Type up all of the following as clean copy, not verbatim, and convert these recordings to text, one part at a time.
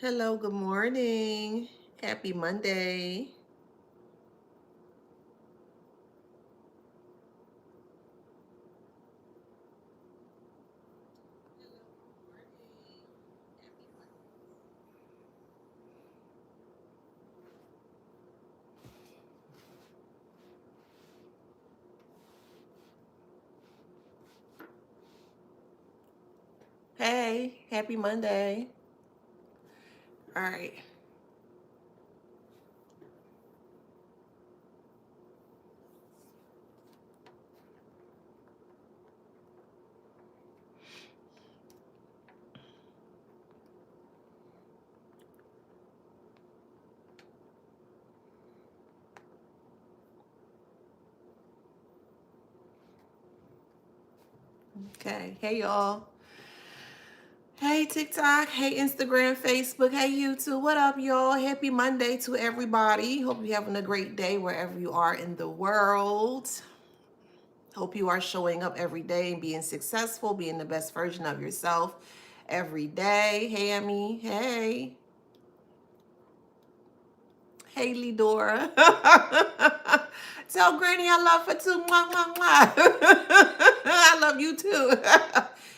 Hello, good morning. Happy Monday. Hey, happy Monday. All right. Okay. Hey, y'all. Hey, TikTok. Hey, Instagram, Facebook. Hey, YouTube. What up, y'all? Happy Monday to everybody. Hope you're having a great day wherever you are in the world. Hope you are showing up every day and being successful, being the best version of yourself every day. Hey, Emmy. Hey. Haley Dora. Tell Granny I love her too. Mwah, mwah, mwah. I love you too.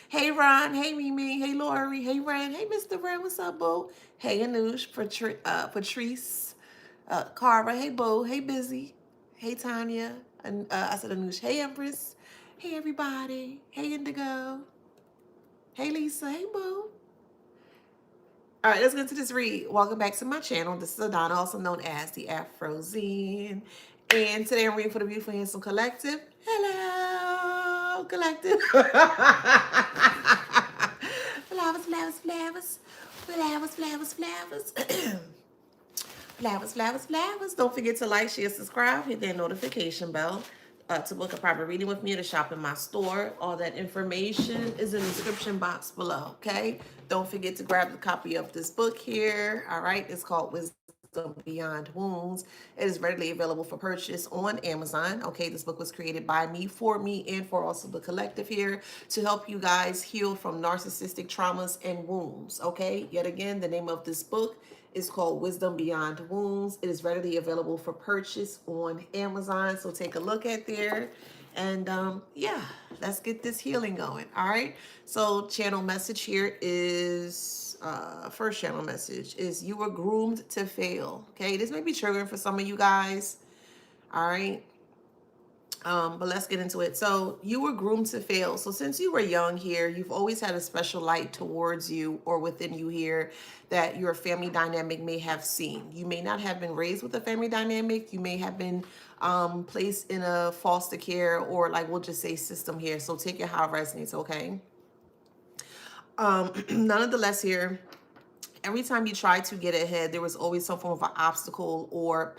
Hey Ron. Hey Mimi. Hey Lori. Hey Ren. Hey Mr. Ren. What's up, Boo? Hey Anush. Patrice. Cara. Hey Boo. Hey Busy. Hey Tanya. And I said Anush. Hey Empress. Hey everybody. Hey Indigo. Hey Lisa. Hey Boo. All right, let's get into this read. Welcome back to my channel. This is Adana, also known as the Afrozine. And today I'm reading for the Beautiful Handsome Collective. Hello, Collective. Flowers, flowers, flowers. Flowers, flowers, flowers. Flowers, flowers, flowers. Don't forget to like, share, subscribe, hit that notification bell to book a private reading with me, to shop in my store. All that information is in the description box below, okay? Don't forget to grab the copy of this book here, all right? It's called Wisdom Beyond Wounds. It is readily available for purchase on Amazon, okay? This book was created by me, and for also the collective here to help you guys heal from narcissistic traumas and wounds, okay? Yet again, the name of this book is called Wisdom Beyond Wounds. It is readily available for purchase on Amazon. So take a look at there. And yeah, let's get this healing going. All right. So channel message here is first channel message is you were groomed to fail. Okay. This may be triggering for some of you guys. All right. But let's get into it. So you were groomed to fail. So since you were young here, you've always had a special light towards you or within you here that your family dynamic may have seen. You may not have been raised with a family dynamic. You may have been placed in a foster care or like we'll just say system here. So take it how it resonates, okay? Nonetheless here, every time you tried to get ahead, there was always some form of an obstacle or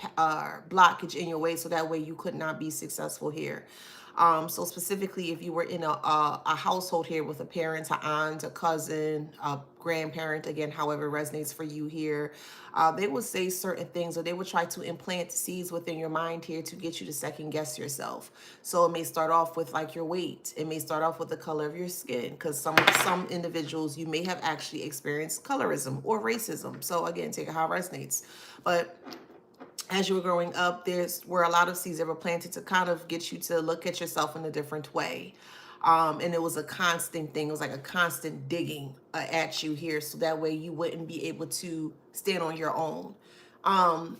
blockage in your way, so that way you could not be successful here. So specifically, if you were in a household here with a parent, an aunt, a cousin, a grandparent, again, however it resonates for you here, they would say certain things or they would try to implant seeds within your mind here to get you to second guess yourself. So it may start off with like your weight. It may start off with the color of your skin because some individuals, you may have actually experienced colorism or racism. So again, take it how it resonates. But as you were growing up, there's were a lot of seeds that were planted to kind of get you to look at yourself in a different way. And it was a constant thing. It was like a constant digging at you here. So that way you wouldn't be able to stand on your own.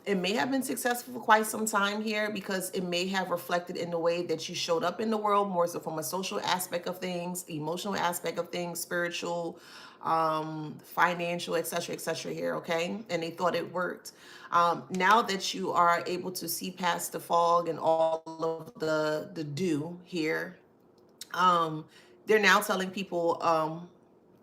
It may have been successful for quite some time here because it may have reflected in the way that you showed up in the world, more so from a social aspect of things, emotional aspect of things, spiritual, financial, etc., here, okay? And they thought it worked. Now that you are able to see past the fog and all of the dew here, um, they're now telling people,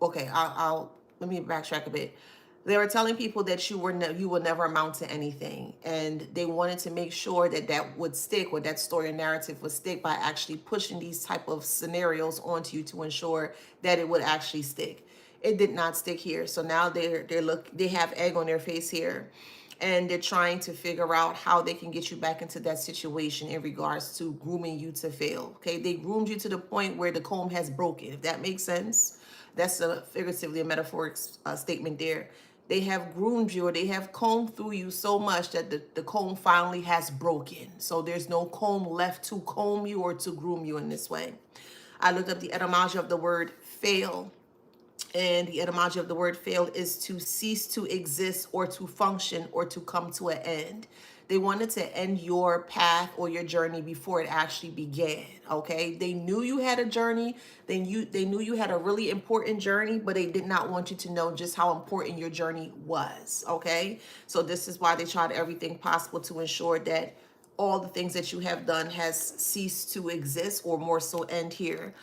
okay, I'll let me backtrack a bit. They were telling people that you will never amount to anything, and they wanted to make sure that that would stick, or that story and narrative would stick by actually pushing these type of scenarios onto you to ensure that it would actually stick. It did not stick here, so now they have egg on their face here, and they're trying to figure out how they can get you back into that situation in regards to grooming you to fail. Okay, they groomed you to the point where the comb has broken, if that makes sense. That's a figuratively a metaphoric statement there. they have groomed you, or they have combed through you so much that the comb finally has broken. So there's no comb left to comb you or to groom you in this way. I looked up the etymology of the word fail, and the etymology of the word fail is to cease to exist or to function or to come to an end. They wanted to end your path or your journey before it actually began. Okay. They knew you had a journey. They knew you had a really important journey, but they did not want you to know just how important your journey was. Okay. So this is why they tried everything possible to ensure that all the things that you have done has ceased to exist, or more so end here.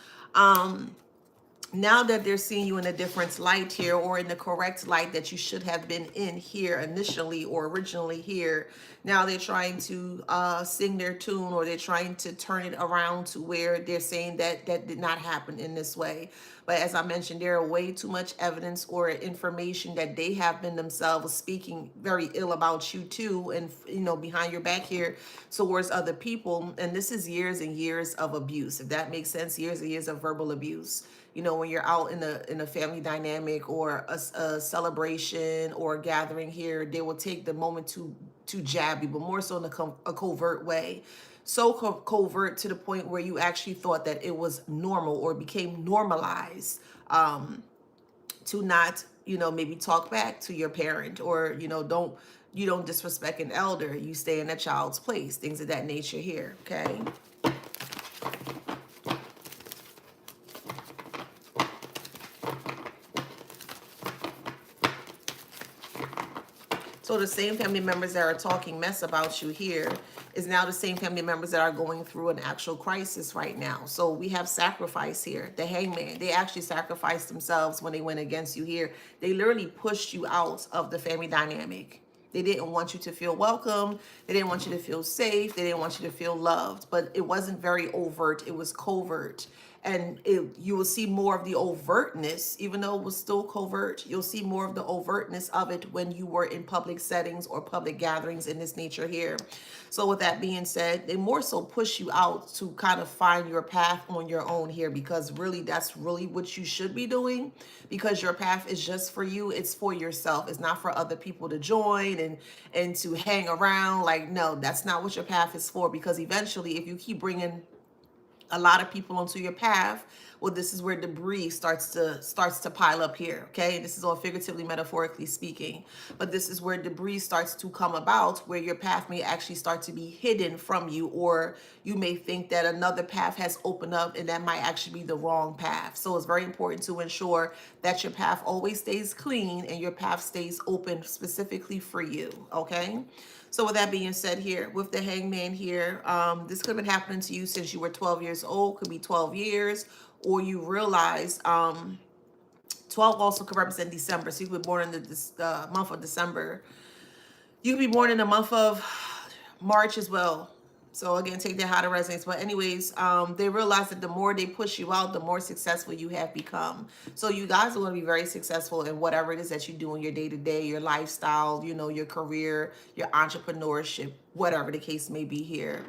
Now that they're seeing you in a different light here, or in the correct light that you should have been in here initially or originally here, now they're trying to sing their tune, or they're trying to turn it around to where they're saying that that did not happen in this way. But as I mentioned, there are way too much evidence or information that they have been themselves speaking very ill about you too, and behind your back here towards other people. And this is years and years of abuse, if that makes sense. Years and years of verbal abuse. When you're out in a family dynamic, or a celebration or a gathering here, they will take the moment to jab you, but more so in a covert way. So covert to the point where you actually thought that it was normal, or became normalized, to not, maybe talk back to your parent, or you don't disrespect an elder. You stay in a child's place, things of that nature here. Okay. So the same family members that are talking mess about you here is now the same family members that are going through an actual crisis right now. So we have sacrifice here. The hangman, they actually sacrificed themselves when they went against you here. They literally pushed you out of the family dynamic. They didn't want you to feel welcome. They didn't want you to feel safe. They didn't want you to feel loved. But it wasn't very overt. It was covert. And you will see more of the overtness, even though it was still covert. You'll see more of the overtness of it when you were in public settings or public gatherings in this nature here. So with that being said, they more so push you out to kind of find your path on your own here, because really that's really what you should be doing, because your path is just for you. It's for yourself. It's not for other people to join and to hang around. Like, no, that's not what your path is for, because eventually if you keep bringing a lot of people onto your path, well, this is where debris starts to pile up here. Okay, this is all figuratively, metaphorically speaking, but this is where debris starts to come about, where your path may actually start to be hidden from you, or you may think that another path has opened up, and that might actually be the wrong path. So it's very important to ensure that your path always stays clean and your path stays open specifically for you. Okay. So with that being said here, with the hangman here, this could have been happening to you since you were 12 years old, could be 12 years, or you realize 12 also could represent December. So you could be born in the month of December. You could be born in the month of March as well. So again, take that how it resonates. But anyways, they realize that the more they push you out, the more successful you have become. So you guys are going to be very successful in whatever it is that you do in your day-to-day, your lifestyle, your career, your entrepreneurship, whatever the case may be here.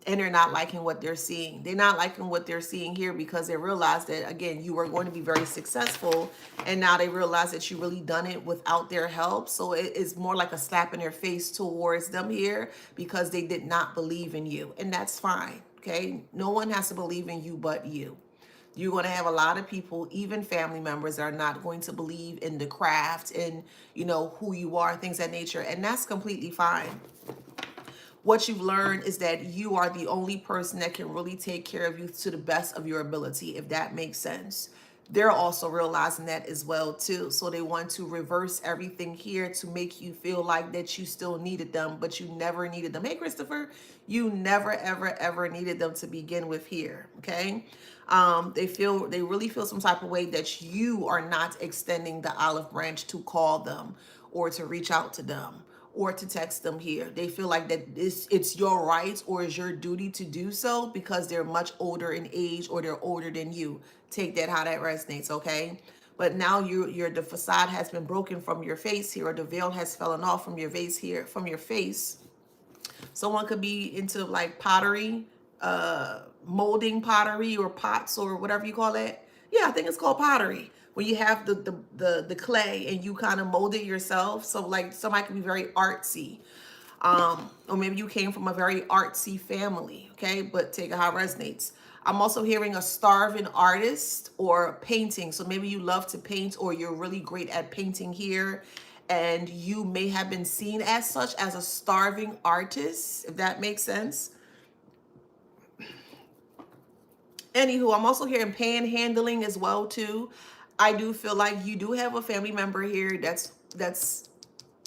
And they're not liking what they're seeing. They're not liking what they're seeing here because they realize that, again, you are going to be very successful. And now they realize that you really done it without their help. So it is more like a slap in their face towards them here, because they did not believe in you. And that's fine. Okay. No one has to believe in you but you. You're going to have a lot of people, even family members, that are not going to believe in the craft and, who you are, things of that nature. And that's completely fine. What you've learned is that you are the only person that can really take care of you to the best of your ability, if that makes sense. They're also realizing that as well too. So they want to reverse everything here to make you feel like that you still needed them, but you never needed them. Hey, Christopher, you never, ever, ever needed them to begin with here. Okay. They really feel some type of way that you are not extending the olive branch to call them or to reach out to them or to text them here. They feel like that it's your right or it's your duty to do so because they're much older in age or they're older than you. Take that how that resonates, okay? But now the facade has been broken from your face here, or the veil has fallen off from your face here, from your face. Someone could be into like pottery, molding pottery or pots or whatever you call it. Yeah, I think it's called pottery. when you have the clay and you kind of mold it yourself. So like somebody can be very artsy, or maybe you came from a very artsy family, okay? But take it how it resonates. I'm also hearing a starving artist or painting. So maybe you love to paint or you're really great at painting here, and you may have been seen as such as a starving artist, if that makes sense. Anywho, I'm also hearing panhandling as well too. I do feel like you do have a family member here that's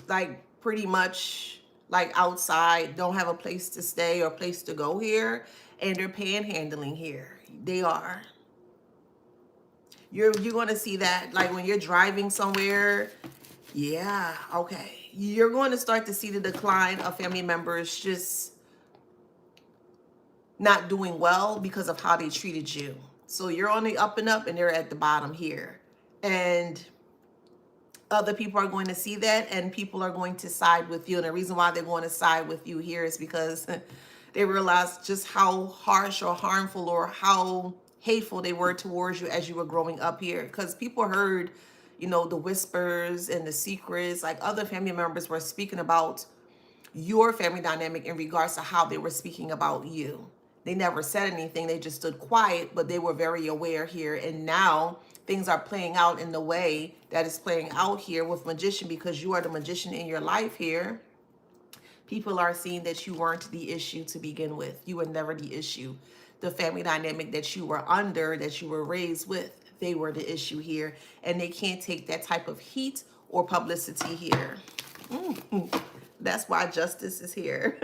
like pretty much like outside, don't have a place to stay or place to go here, and they're panhandling here. They are. You're going to see that like when you're driving somewhere. Yeah, okay. You're going to start to see the decline of family members just not doing well because of how they treated you. So you're on the up and up and they're at the bottom here. And other people are going to see that and people are going to side with you. And the reason why they're going to side with you here is because they realize just how harsh or harmful or how hateful they were towards you as you were growing up here. Because people heard, you know, the whispers and the secrets, like other family members were speaking about your family dynamic in regards to how they were speaking about you. They never said anything, they just stood quiet, but they were very aware here. And now things are playing out in the way that is playing out here with magician, because you are the magician in your life here. People are seeing that you weren't the issue to begin with. You were never the issue. The family dynamic that you were under, that you were raised with, they were the issue here. And they can't take that type of heat or publicity here. That's why justice is here.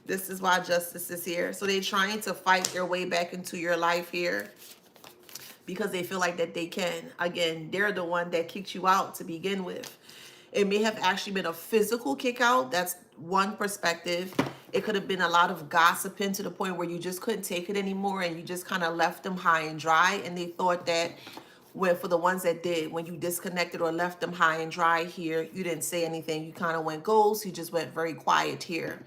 This is why justice is here. So they're trying to fight their way back into your life here because they feel like that they can. Again, they're the one that kicked you out to begin with. It may have actually been a physical kick out. That's one perspective. It could have been a lot of gossiping to the point where you just couldn't take it anymore and you just kind of left them high and dry. And they thought that for the ones that did, when you disconnected or left them high and dry here, you didn't say anything. You kind of went ghost. You just went very quiet here.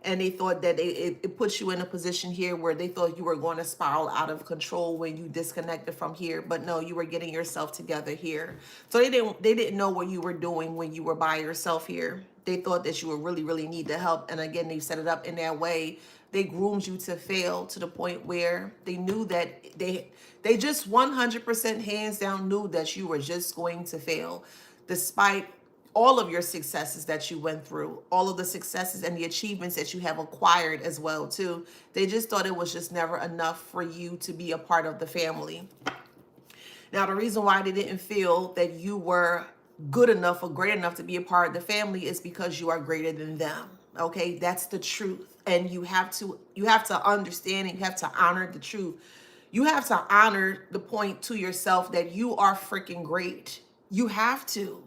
And they thought that it puts you in a position here where they thought you were going to spiral out of control when you disconnected from here. But no, you were getting yourself together here. So they didn't know what you were doing when you were by yourself here. They thought that you would really, really need the help. And again, they set it up in that way. They groomed you to fail to the point where they knew that they just 100% hands down knew that you were just going to fail, despite all of your successes that you went through, all of the successes and the achievements that you have acquired as well too. They just thought it was just never enough for you to be a part of the family. Now, the reason why they didn't feel that you were good enough or great enough to be a part of the family is because you are greater than them. Okay, that's the truth. And you have to understand and you have to honor the truth. You have to honor the point to yourself that you are freaking great. You have to.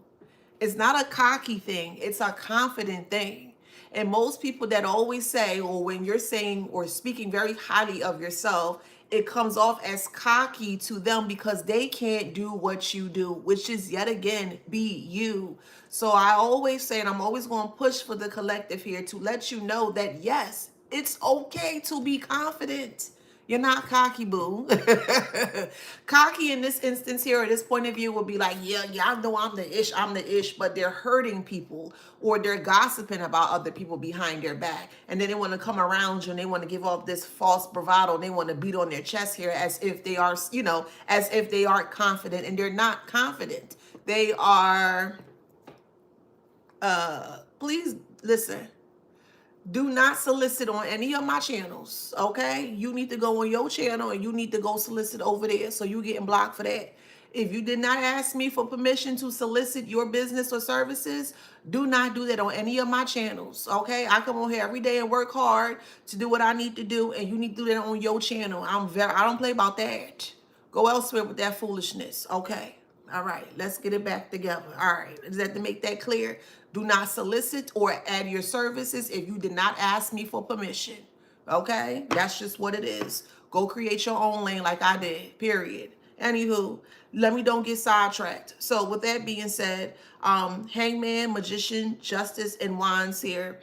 It's not a cocky thing. It's a confident thing. And most people that always say, or when you're saying or speaking very highly of yourself, it comes off as cocky to them because they can't do what you do, which is yet again, be you. So I always say, and I'm always going to push for the collective here to let you know that yes, it's okay to be confident. You're not cocky, boo. Cocky in this instance here, or this point of view, would be like, yeah, I know I'm the ish, but they're hurting people or they're gossiping about other people behind their back. And then they want to come around you and they want to give off this false bravado. And they want to beat on their chest here as if they are, as if they are confident, and they're not confident. They are, please listen. Do not solicit on any of my channels, okay? You need to go on your channel and you need to go solicit over there, so you getting blocked for that. If you did not ask me for permission to solicit your business or services, do not do that on any of my channels, okay? I come on here every day and work hard to do what I need to do, and you need to do that on your channel. I don't play about that. Go elsewhere with that foolishness, okay? All right, let's get it back together. All right, is that to make that clear? Do not solicit or add your services if you did not ask me for permission. Okay, that's just what it is. Go create your own lane like I did, period. Anywho, don't get sidetracked. So with that being said, hangman, magician, justice, and wands here,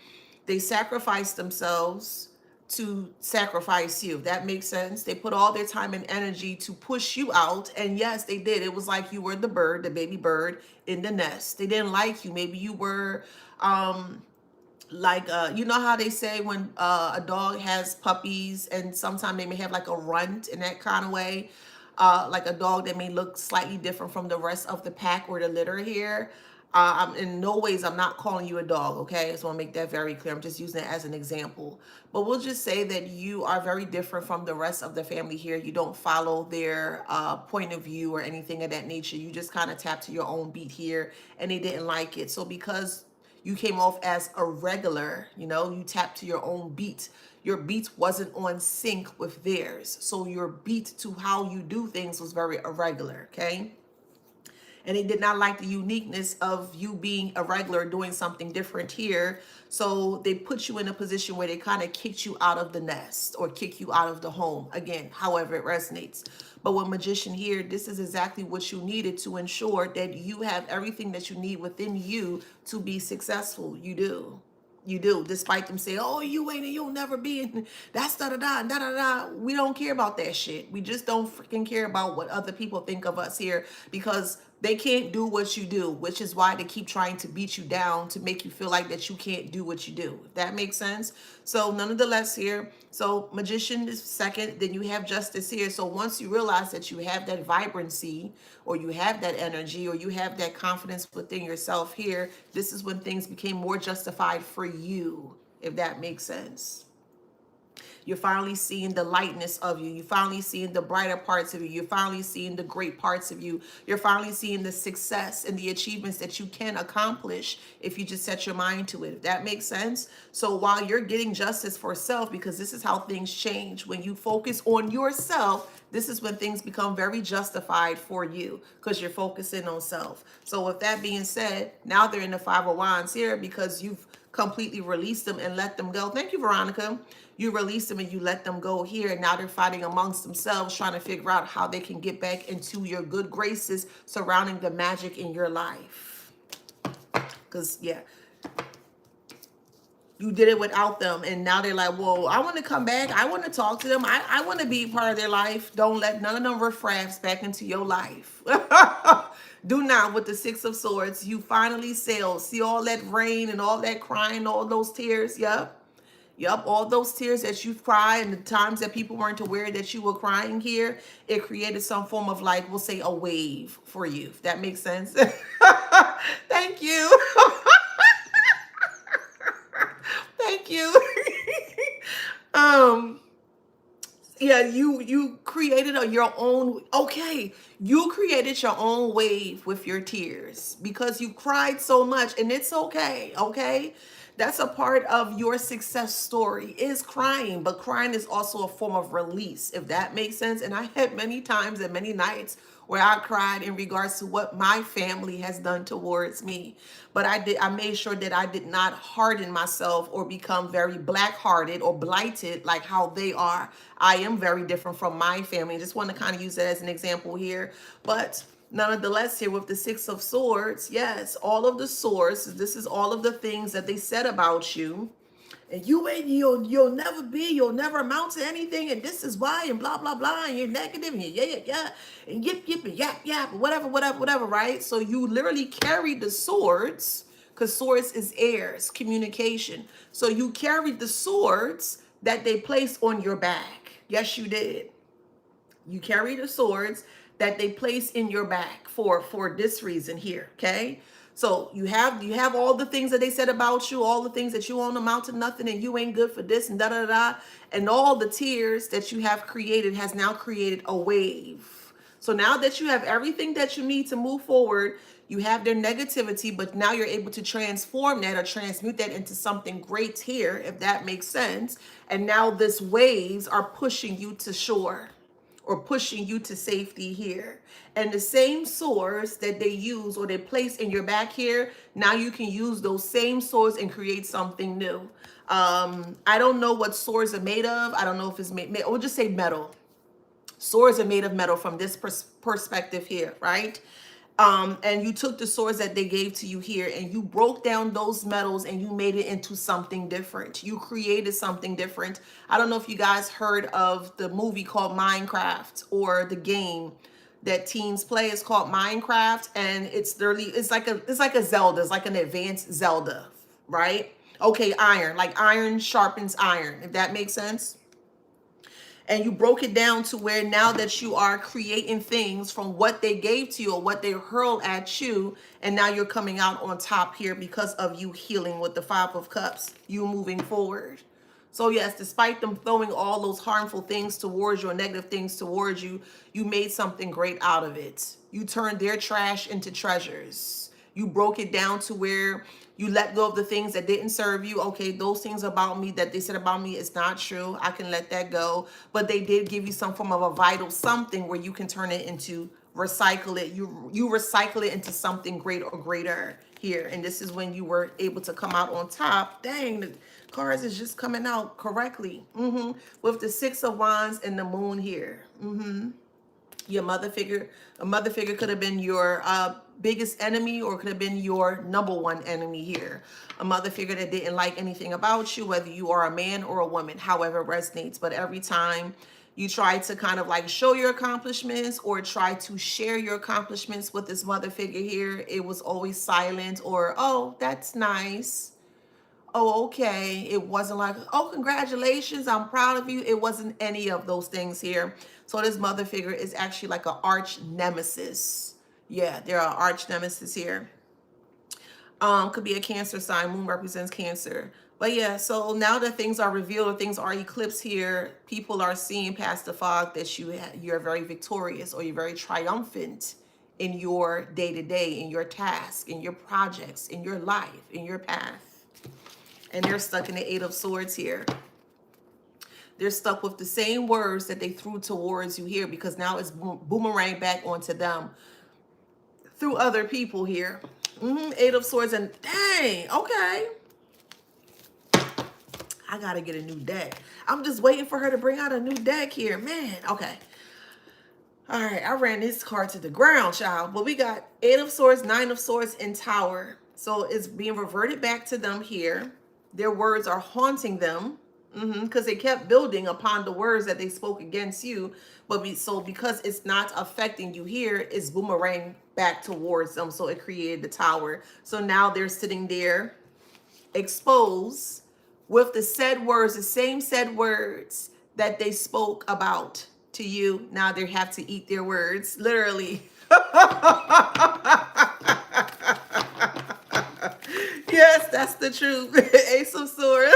they sacrifice themselves to sacrifice you. That makes sense. They put all their time and energy to push you out. And yes, they did. It was like you were the bird, the baby bird in the nest. They didn't like you. Maybe you were like you know how they say when a dog has puppies and sometimes they may have like a runt in that kind of way, like a dog that may look slightly different from the rest of the pack or the litter here. I'm in no ways, I'm not calling you a dog, okay? I just want to make that very clear. I'm just using it as an example. But we'll just say that you are very different from the rest of the family here. You don't follow their point of view or anything of that nature. You just kind of tap to your own beat here, and they didn't like it. So because you came off as a regular, you know, you tapped to your own beat. Your beat wasn't on sync with theirs. So your beat to how you do things was very irregular, okay? And they did not like the uniqueness of you being a regular doing something different here. So they put you in a position where they kind of kicked you out of the nest or kick you out of the home. Again, however it resonates. But with Magician here, this is exactly what you needed to ensure that you have everything that you need within you to be successful. You do. You do, despite them saying, "Oh, you ain't, and you'll never be," and that's da da da da da da. We don't care about that shit. We just don't freaking care about what other people think of us here because they can't do what you do, which is why they keep trying to beat you down to make you feel like that you can't do what you do. If that makes sense. So nonetheless here, so Magician is second, then you have Justice here. So once you realize that you have that vibrancy or you have that energy or you have that confidence within yourself here, this is when things became more justified for you, if that makes sense. You're finally seeing the lightness of you. You're finally seeing the brighter parts of you. You're finally seeing the great parts of you. You're finally seeing the success and the achievements that you can accomplish if you just set your mind to it. If that makes sense. So while you're getting justice for self, because this is how things change. When you focus on yourself, this is when things become very justified for you because you're focusing on self. So with that being said, now they're in the Five of Wands here because you've completely released them and let them go. Thank you, Veronica. You release them and you let them go here. And now they're fighting amongst themselves, trying to figure out how they can get back into your good graces surrounding the magic in your life. Because, yeah, you did it without them. And now they're like, whoa, I want to come back. I want to talk to them. I want to be part of their life. Don't let none of them riffraffs back into your life. Do not. With the Six of Swords, you finally sailed. See all that rain and all that crying, all those tears. Yep. Yep, all those tears that you've cried and the times that people weren't aware that you were crying here, it created some form of, like, we'll say a wave for you, if that makes sense. Thank you. Thank you. um yeah, you created your own, okay, you created your own wave with your tears because you cried so much, and it's okay. Okay, that's a part of your success story, is crying, but crying is also a form of release, if that makes sense. And I had many times and many nights where I cried in regards to what my family has done towards me. But I made sure that I did not harden myself or become very black-hearted or blighted like how they are. I am very different from my family. I just want to kind of use that as an example here. But nonetheless, here with the Six of Swords, yes, all of the swords, this is all of the things that they said about you. And you'll never be, you'll never amount to anything, and this is why, and blah blah blah, and you're negative, and yeah, and yip yip and yap yap, whatever, right? So you literally carried the swords, because swords is airs, communication. So you carried the swords that they placed on your back. Yes, you did. You carry the swords that they place in your back for this reason here, okay? So you have all the things that they said about you, all the things that you won't amount to nothing, and you ain't good for this, and da da da, and all the tears that you have created has now created a wave. So now that you have everything that you need to move forward, you have their negativity, but now you're able to transform that or transmute that into something great here, if that makes sense. And now this waves are pushing you to shore, or pushing you to safety here. And the same swords that they use or they place in your back here, now you can use those same swords and create something new. I don't know what swords are made of. I don't know if it's made, we'll just say metal. Swords are made of metal from this perspective here, right? And you took the swords that they gave to you here and you broke down those metals and you made it into something different. You created something different. I don't know if you guys heard of the movie called Minecraft, or the game that teens play. It's called Minecraft, and it's literally, it's like a Zelda. It's like an advanced Zelda, right? Okay, iron, like iron sharpens iron, if that makes sense. And you broke it down to where now that you are creating things from what they gave to you or what they hurl at you, and now you're coming out on top here because of you healing with the Five of Cups, you moving forward. So yes, despite them throwing all those harmful things towards you or negative things towards you, you made something great out of it. You turned their trash into treasures. You broke it down to where you let go of the things that didn't serve you. Okay, those things about me that they said about me is not true. I can let that go. But they did give you some form of a vital something where you can turn it into, recycle it. You recycle it into something great or greater here. And this is when you were able to come out on top. Dang, the cards is just coming out correctly. With the Six of Wands and the Moon here. Your mother figure, a mother figure could have been your biggest enemy, or could have been your number one enemy here. A mother figure that didn't like anything about you, whether you are a man or a woman, however it resonates. But every time you try to kind of like show your accomplishments or try to share your accomplishments with this mother figure here, it was always silent, or, oh, that's nice. Oh, okay. It wasn't like, oh, congratulations, I'm proud of you. It wasn't any of those things here. So this mother figure is actually like an arch nemesis. Yeah, there are arch nemesis here. Could be a Cancer sign. Moon represents Cancer. But yeah, so now that things are revealed or things are eclipsed here, people are seeing past the fog that you're very victorious, or you're very triumphant in your day-to-day, in your task, in your projects, in your life, in your path. And they're stuck in the Eight of Swords here. They're stuck with the same words that they threw towards you here, because now it's boomerang back onto them through other people here. Eight of Swords, and dang, okay. I gotta get a new deck. I'm just waiting for her to bring out a new deck here, man. Okay. All right, I ran this card to the ground, child. But we got Eight of Swords, Nine of Swords, and Tower. So it's being reverted back to them here. Their words are haunting them, because they kept building upon the words that they spoke against you. But so because it's not affecting you here, it's boomerang back towards them. So it created the Tower. So now they're sitting there exposed with the said words, the same said words that they spoke about to you. Now they have to eat their words, literally. Yes, that's the truth. Ace of Swords.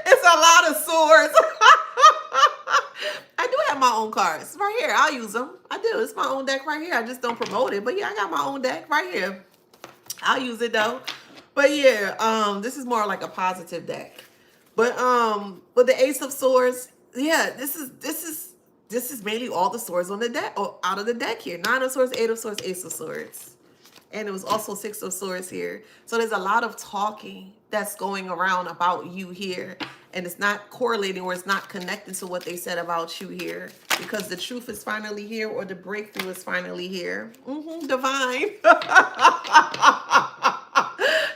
It's a lot of swords. I do have my own cards right here. I'll use them. I do. It's my own deck right here. I just don't promote it. But yeah, I got my own deck right here. I'll use it though. But yeah, this is more like a positive deck. But with the Ace of Swords, yeah, this is mainly all the swords on the deck, or out of the deck here. Nine of Swords, Eight of Swords, Ace of Swords. And it was also Six of Swords here. So there's a lot of talking that's going around about you here. And it's not correlating, or it's not connected to what they said about you here. Because the truth is finally here, or the breakthrough is finally here. Divine.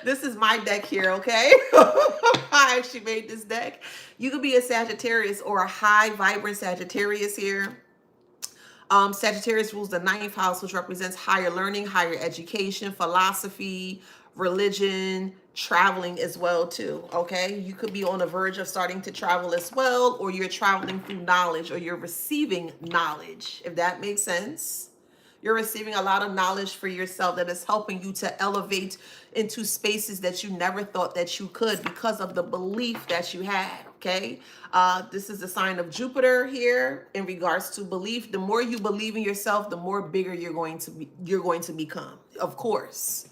This is my deck here, okay? I actually made this deck. You could be a Sagittarius or a high vibrant Sagittarius here. Sagittarius rules the 9th house, which represents higher learning, higher education, philosophy, religion, traveling as well too, okay? You could be on the verge of starting to travel as well, or you're traveling through knowledge, or you're receiving knowledge, if that makes sense. You're receiving a lot of knowledge for yourself that is helping you to elevate into spaces that you never thought that you could, because of the belief that you had, okay? This is a sign of Jupiter here in regards to belief. The more you believe in yourself, the more bigger you're going to become, of course.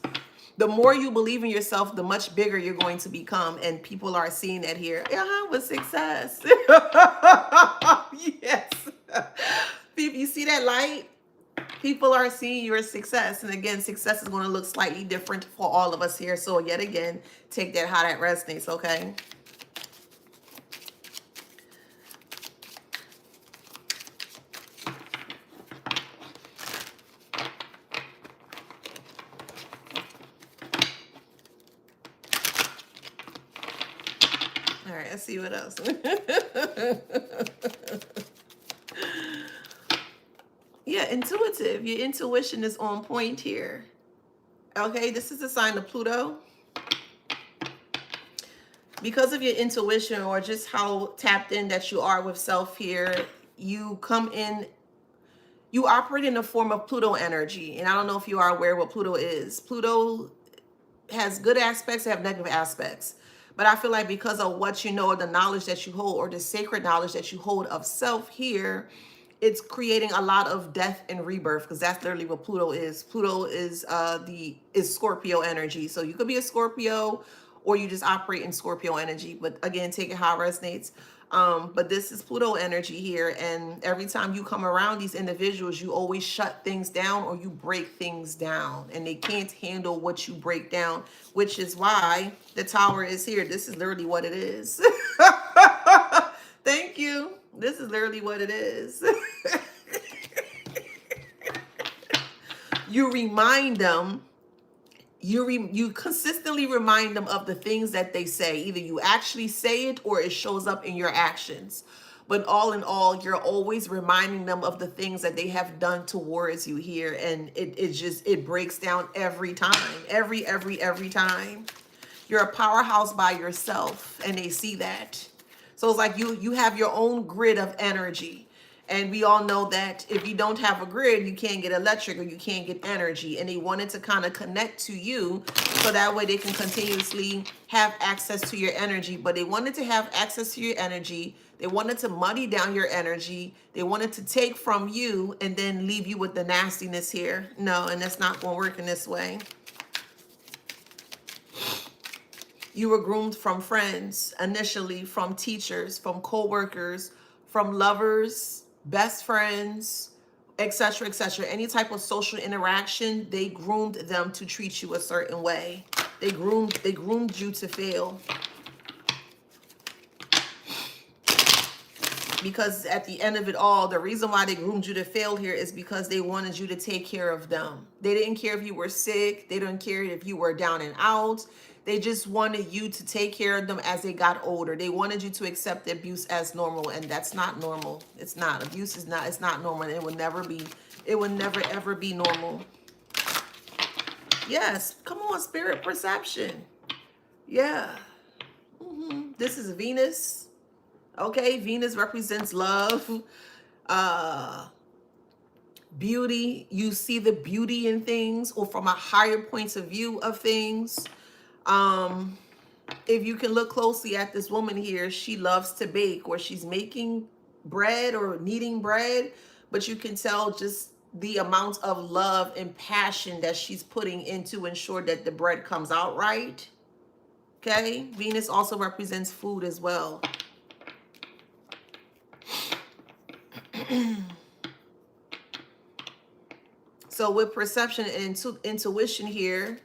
The more you believe in yourself, the much bigger you're going to become. And people are seeing that here. With success. Yes. You see that light? People are seeing your success. And again, success is going to look slightly different for all of us here. So yet again, take that how that resonates, okay? Let's see what else. Yeah, intuitive. Your intuition is on point here. Okay, this is a sign of Pluto. Because of your intuition or just how tapped in that you are with self here, you come in, you operate in a form of Pluto energy. And I don't know if you are aware what Pluto is. Pluto has good aspects, have negative aspects. But I feel like because of what you know, or the knowledge that you hold, or the sacred knowledge that you hold of self here, it's creating a lot of death and rebirth, because that's literally what Pluto is. Pluto is Scorpio energy. So you could be a Scorpio or you just operate in Scorpio energy. But again, take it how it resonates. But this is Pluto energy here. And every time you come around these individuals, you always shut things down or you break things down. And they can't handle what you break down, which is why the Tower is here. This is literally what it is. Thank you. This is literally what it is. You remind them, you consistently remind them of the things that they say. Either you actually say it or it shows up in your actions. But all in all, you're always reminding them of the things that they have done towards you here. And it breaks down every time. Every time. You're a powerhouse by yourself, and they see that. So it's like you have your own grid of energy. And we all know that if you don't have a grid, you can't get electric or you can't get energy. And they wanted to kind of connect to you so that way they can continuously have access to your energy. But they wanted to have access to your energy. They wanted to muddy down your energy. They wanted to take from you and then leave you with the nastiness here. No, and that's not going to work in this way. You were groomed from friends, initially from teachers, from co-workers, from lovers, best friends, etc., etc. Any type of social interaction, they groomed them to treat you a certain way. They groomed you to fail. Because at the end of it all, the reason why they groomed you to fail here is because they wanted you to take care of them. They didn't care if you were sick. They didn't care if you were down and out. They just wanted you to take care of them as they got older. They wanted you to accept the abuse as normal, and that's not normal. It's not. Abuse is not, it's not normal. It will never be, it will never ever be normal. Yes, come on, spirit perception. Yeah. This is Venus. Okay, Venus represents love, beauty. You see the beauty in things, or from a higher point of view of things. If you can look closely at this woman here, she loves to bake, or she's making bread or kneading bread, but you can tell just the amount of love and passion that she's putting into ensure that the bread comes out right. Okay, Venus also represents food as well. So with perception and intuition here,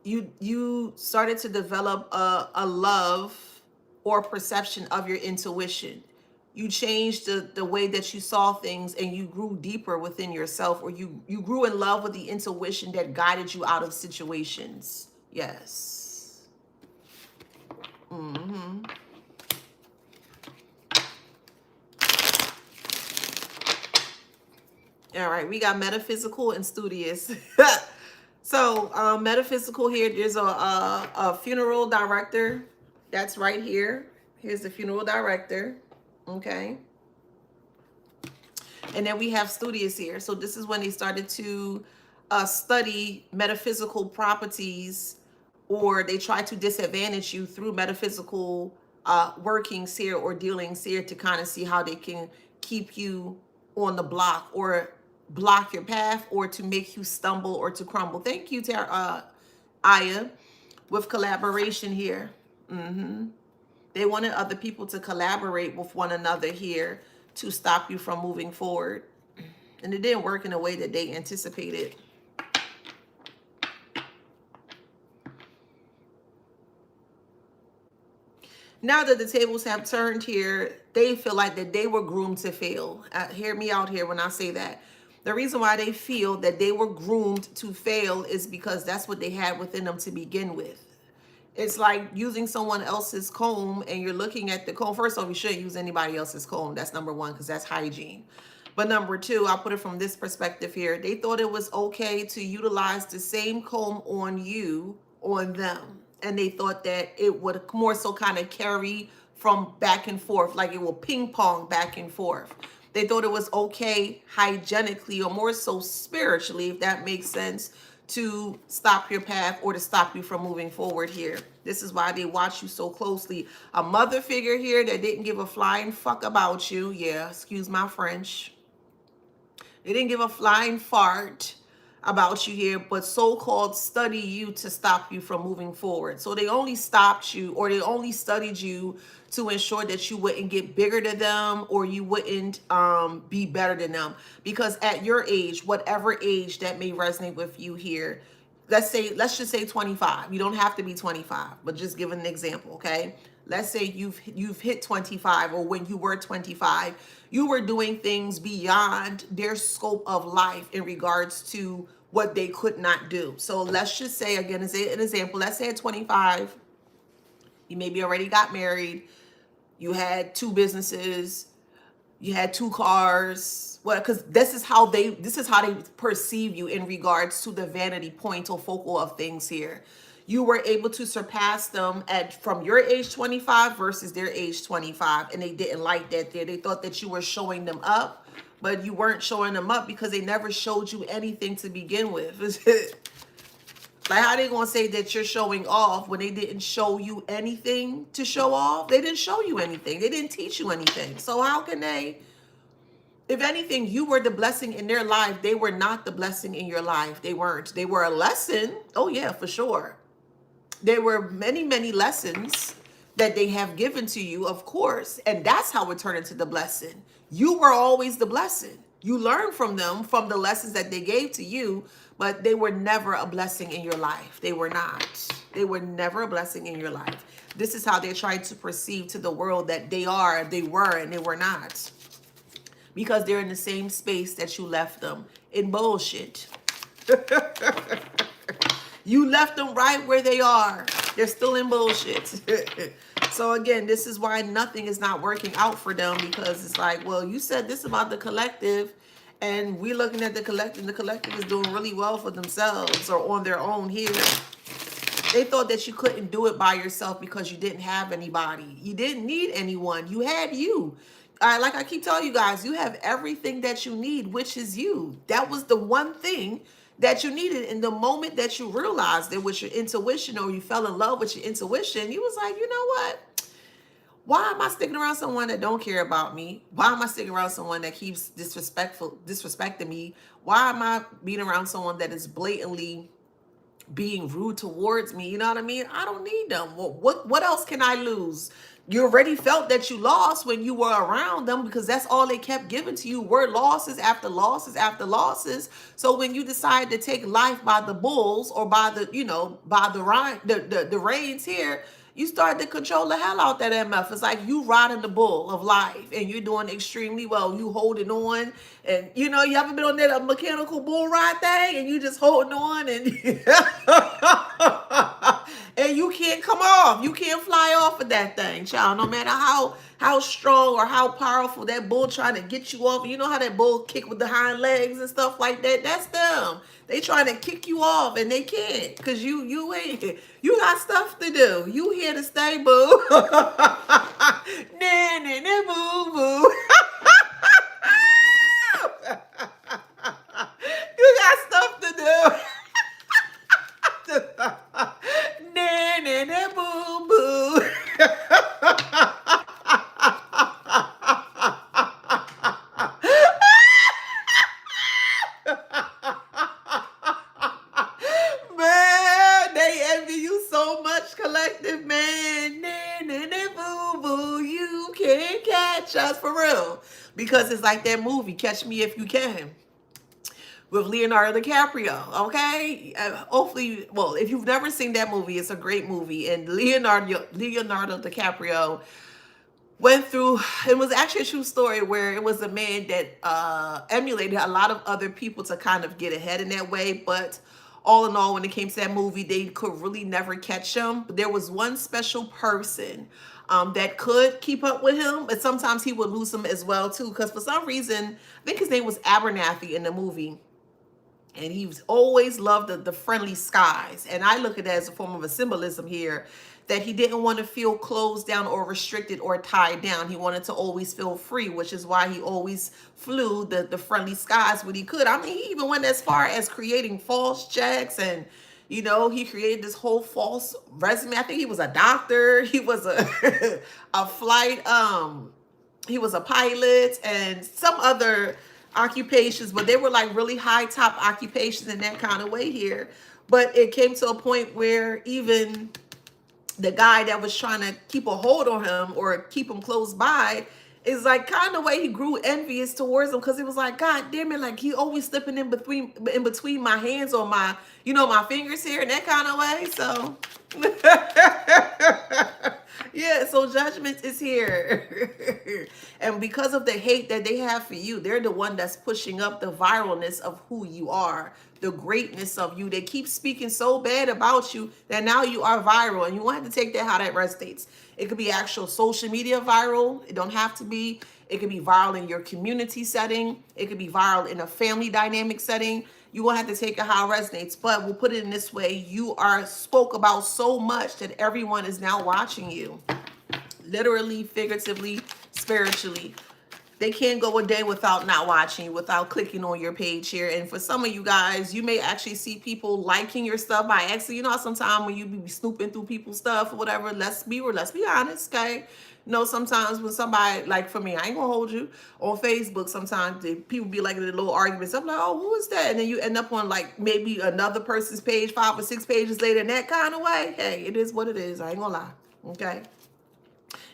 you started to develop a love or perception of your intuition. You changed the way that you saw things, and you grew deeper within yourself, or you grew in love with the intuition that guided you out of situations. Yes. All right, we got metaphysical and studious. So metaphysical here, there's a funeral director. That's right here. Here's the funeral director. Okay. And then we have studious here. So this is when they started to study metaphysical properties, or they try to disadvantage you through metaphysical workings here or dealings here to kind of see how they can keep you on the block, or block your path, or to make you stumble or to crumble. Thank you, Aya, with collaboration here. They wanted other people to collaborate with one another here to stop you from moving forward. And it didn't work in a way that they anticipated. Now that the tables have turned here, they feel like that they were groomed to fail. Hear me out here when I say that. The reason why they feel that they were groomed to fail is because that's what they had within them to begin with. It's like using someone else's comb and you're looking at the comb. First off, you shouldn't use anybody else's comb. That's number one, because that's hygiene. But number two, I'll put it from this perspective here. They thought it was okay to utilize the same comb on you, on them. And they thought that it would more so kind of carry from back and forth, like it will ping pong back and forth. They thought it was okay hygienically, or more so spiritually, if that makes sense, to stop your path or to stop you from moving forward here. This is why they watch you so closely. A mother figure here that didn't give a flying fuck about you. Yeah, excuse my French. They didn't give a flying fart about you here, but so-called study you to stop you from moving forward. So they only stopped you, or they only studied you to ensure that you wouldn't get bigger than them, or you wouldn't be better than them. Because at your age, whatever age that may resonate with you here, let's just say 25. You don't have to be 25, but just give an example, okay? Let's say you've hit 25, or when you were 25, you were doing things beyond their scope of life in regards to what they could not do. So let's just say, again, as an example, let's say at 25, you maybe already got married, you had 2 businesses, you had 2 cars. Well, because this is how they perceive you in regards to the vanity point or focal of things here. You were able to surpass them from your age 25 versus their age 25, and they didn't like that there. They thought that you were showing them up, but you weren't showing them up because they never showed you anything to begin with. Like, how they gonna say that you're showing off when they didn't show you anything to show off? They didn't show you anything. They didn't teach you anything. So how can they? If anything, you were the blessing in their life. They were not the blessing in your life. They weren't. They were a lesson. Oh yeah, for sure. There were many, many lessons that they have given to you, of course. And that's how it turned into the blessing. You were always the blessing. You learned from them, from the lessons that they gave to you, but they were never a blessing in your life. They were not. They were never a blessing in your life. This is how they're trying to perceive to the world that they were, and they were not. Because they're in the same space that you left them, in bullshit. You left them right where they are. They're still in bullshit. So again, this is why nothing is not working out for them, because it's like, well, you said this about the collective, and we're looking at the collective. The collective is doing really well for themselves or on their own here. They thought that you couldn't do it by yourself because you didn't have anybody. You didn't need anyone. You had you. Like I keep telling you guys, you have everything that you need, which is you. That was the one thing that you needed. In the moment that you realized it was your intuition, or you fell in love with your intuition, you was like, you know what? Why am I sticking around someone that don't care about me? Why am I sticking around someone that keeps disrespecting me? Why am I being around someone that is blatantly being rude towards me? You know what I mean? I don't need them. What else can I lose? You already felt that you lost when you were around them, because that's all they kept giving to you were losses after losses after losses. So when you decide to take life by the bulls, or by the, by the reins here, you start to control the hell out that MF. It's like you riding the bull of life, and you're doing extremely well. You holding on, and you ever been on that mechanical bull ride thing, and you just holding on, and and you can't come off. You can't fly off of that thing, child. No matter how strong or how powerful that bull trying to get you off. You know how that bull kick with the hind legs and stuff like that? That's them. They trying to kick you off, and they can't, because you ain't. You got stuff to do. You here to stay, boo. Nah, nah, nah, boo, boo. You got stuff to do. Nah, nah, nah, boo, boo. Man, they envy you so much, collective, man. Nah, nah, nah, boo, boo. You can't catch us, for real. Because it's like that movie, Catch Me If You Can, with Leonardo DiCaprio, okay? Hopefully, well, if you've never seen that movie, it's a great movie. And Leonardo DiCaprio went through, it was actually a true story, where it was a man that emulated a lot of other people to kind of get ahead in that way. But all in all, when it came to that movie, they could really never catch him. But there was one special person that could keep up with him, but sometimes he would lose him as well too. Because for some reason, I think his name was Abernathy in the movie, and he's always loved the friendly skies. And I look at that as a form of a symbolism here, that he didn't want to feel closed down or restricted or tied down. He wanted to always feel free, which is why he always flew the friendly skies when he could. I mean, he even went as far as creating false checks, and he created this whole false resume. I think he was a doctor. He was a a flight he was a pilot and some other occupations, but they were like really high top occupations in that kind of way here. But it came to a point where even the guy that was trying to keep a hold on him or keep him close by is like kind of way he grew envious towards him, because it was like, God damn it, like he always slipping in between my hands or my my fingers here in that kind of way. So yeah, so judgment is here. And because of the hate that they have for you, they're the one that's pushing up the viralness of who you are, the greatness of you. They keep speaking so bad about you that now you are viral, and you want to take that how that resonates. It could be actual social media viral. It don't have to be. It could be viral in your community setting. It could be viral in a family dynamic setting. You won't have to take it how it resonates, but we'll put it in this way. You are spoke about so much that everyone is now watching you. Literally, figuratively, spiritually. They can't go a day without not watching you, without clicking on your page here. And for some of you guys, you may actually see people liking your stuff by accident. You know, sometimes when you be snooping through people's stuff or whatever, let's be honest, okay? Sometimes when somebody, like for me, I ain't gonna hold you, on Facebook, sometimes people be like in little arguments. I'm like, oh, who is that? And then you end up on like maybe another person's page 5 or 6 pages later in that kind of way. Hey, it is what it is. I ain't gonna lie, okay?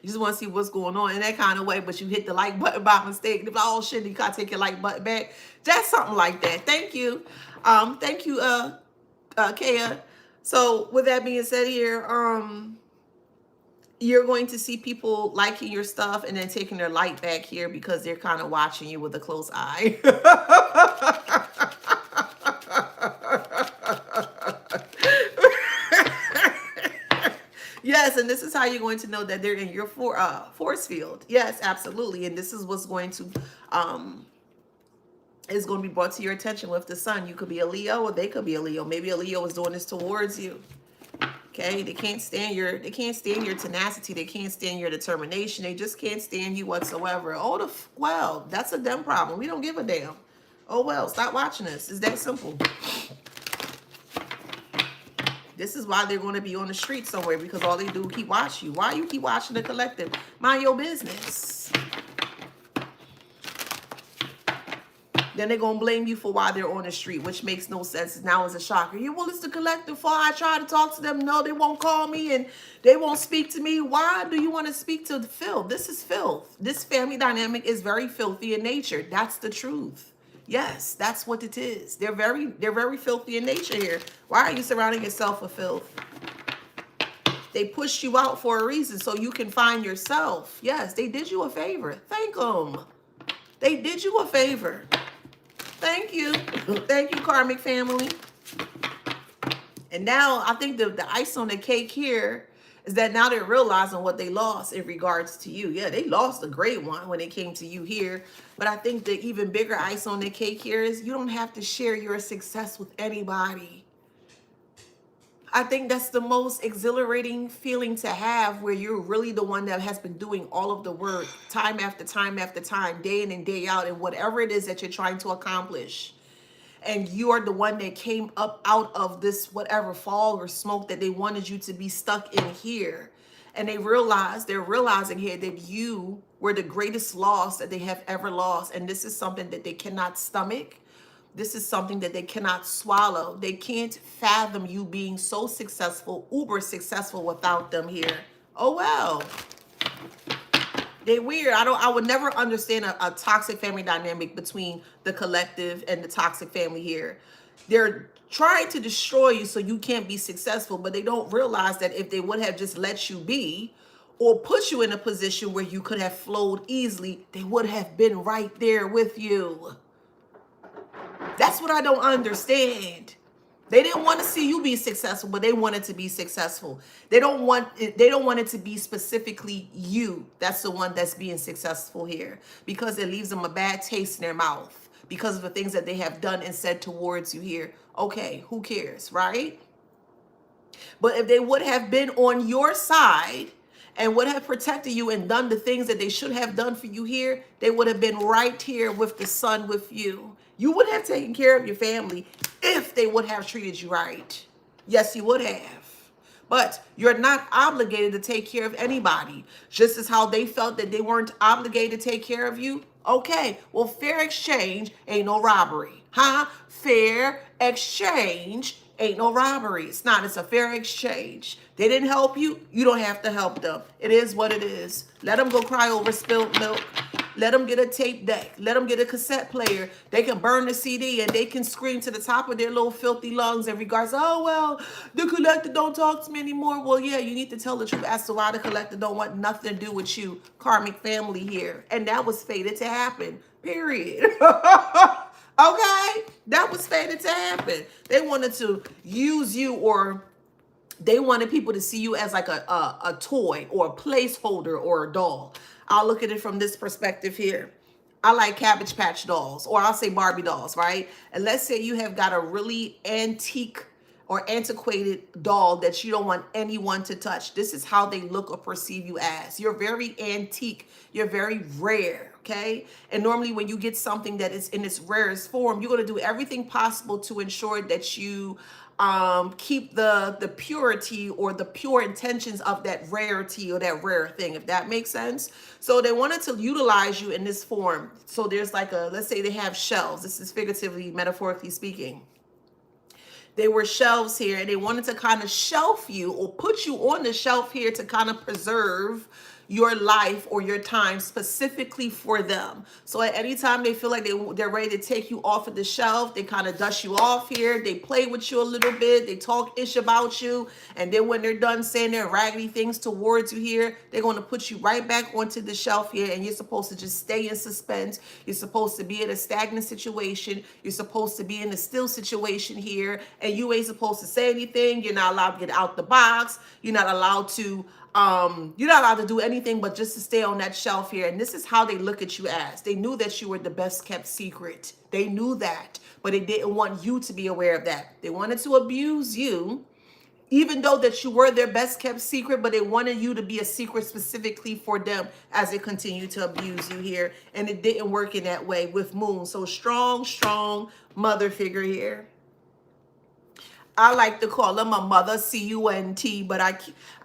You just want to see what's going on in that kind of way, but you hit the like button by mistake. If oh shit, you gotta take your like button back. Just something like that. Thank you. Thank you, Kaya. So with that being said here, you're going to see people liking your stuff and then taking their light back here because they're kind of watching you with a close eye. Yes, and this is how you're going to know that they're in your force field. Yes, absolutely. And this is what's going to is going to be brought to your attention with the sun. You could be a Leo, or they could be a Leo. Maybe a Leo is doing this towards you. Okay, they can't stand your tenacity. They can't stand your determination. They just can't stand you whatsoever. Oh, well, that's a them problem. We don't give a damn. Oh well, stop watching this. It's that simple. This is why they're going to be on the street somewhere, because all they do is keep watching you. Why you keep watching the collective? Mind your business. Then they're going to blame you for why they're on the street, which makes no sense. Now it's a shocker. Yeah, well, it's the collective fault. I try to talk to them. No, they won't call me and they won't speak to me. Why do you want to speak to the filth? This is filth. This family dynamic is very filthy in nature. That's the truth. Yes, that's what it is. They're very filthy in nature here. Why are you surrounding yourself with filth? They pushed you out for a reason, so you can find yourself. Yes, they did you a favor. Thank them. They did you a favor. Thank you. Thank you, karmic family. And now I think the ice on the cake here is that now they're realizing what they lost in regards to you. Yeah, they lost a great one when it came to you here. But I think the even bigger ice on the cake here is you don't have to share your success with anybody. I think that's the most exhilarating feeling to have, where you're really the one that has been doing all of the work time after time after time, day in and day out, and whatever it is that you're trying to accomplish. And you are the one that came up out of this whatever fog or smoke that they wanted you to be stuck in here. And they're realizing here that you were the greatest loss that they have ever lost. And this is something that they cannot stomach. This is something that they cannot swallow. They can't fathom you being so successful, uber successful without them here. Oh, well. They're weird. I would never understand a toxic family dynamic between the collective and the toxic family here. They're trying to destroy you so you can't be successful, but they don't realize that if they would have just let you be or put you in a position where you could have flowed easily, they would have been right there with you. That's what I don't understand. They didn't want to see you be successful, but they wanted to be successful. They don't want it to be specifically you. That's the one that's being successful here, because it leaves them a bad taste in their mouth because of the things that they have done and said towards you here. Okay, who cares, right? But if they would have been on your side and would have protected you and done the things that they should have done for you here, they would have been right here with the sun with you. You would have taken care of your family if they would have treated you right. Yes, you would have. But you're not obligated to take care of anybody. Just as how they felt that they weren't obligated to take care of you. Okay, well, fair exchange ain't no robbery. Huh? Fair exchange ain't no robbery. It's not. It's a fair exchange. They didn't help you. You don't have to help them. It is what it is. Let them go cry over spilled milk. Let them get a tape deck. Let them get a cassette player. They can burn the CD and they can scream to the top of their little filthy lungs in regards, oh, well, the collector don't talk to me anymore. Well, yeah, you need to tell the truth as to why the collector don't want nothing to do with you. Karmic family here. And that was fated to happen. Period. Okay? That was fated to happen. They wanted to use you, or they wanted people to see you as like a toy or a placeholder or a doll. I'll look at it from this perspective here. I like Cabbage Patch dolls, or I'll say Barbie dolls, right? And let's say you have got a really antique or antiquated doll that you don't want anyone to touch. This is how they look or perceive you as. You're very antique. You're very rare, okay? And normally when you get something that is in its rarest form, you're going to do everything possible to ensure that you keep the purity or the pure intentions of that rarity or that rare thing, if that makes sense. So they wanted to utilize you in this form. So there's like let's say they have shelves. This is figuratively, metaphorically speaking. They were shelves here, and they wanted to kind of shelf you or put you on the shelf here to kind of preserve your life or your time specifically for them. So at any time they feel like they're ready to take you off of the shelf, they kind of dust you off here. They play with you a little bit. They talk ish about you. And then when they're done saying their raggedy things towards you here, they're going to put you right back onto the shelf here. And you're supposed to just stay in suspense. You're supposed to be in a stagnant situation. You're supposed to be in a still situation here. And you ain't supposed to say anything. You're not allowed to get out the box. You're not allowed to do anything but just to stay on that shelf here. And this is how they look at you as. They knew that you were the best kept secret. They knew that, but they didn't want you to be aware of that. They wanted to abuse you, even though that you were their best kept secret, but they wanted you to be a secret specifically for them as they continue to abuse you here. And it didn't work in that way with Moon. So strong mother figure here. I like to call them a mother, C-U-N-T, but I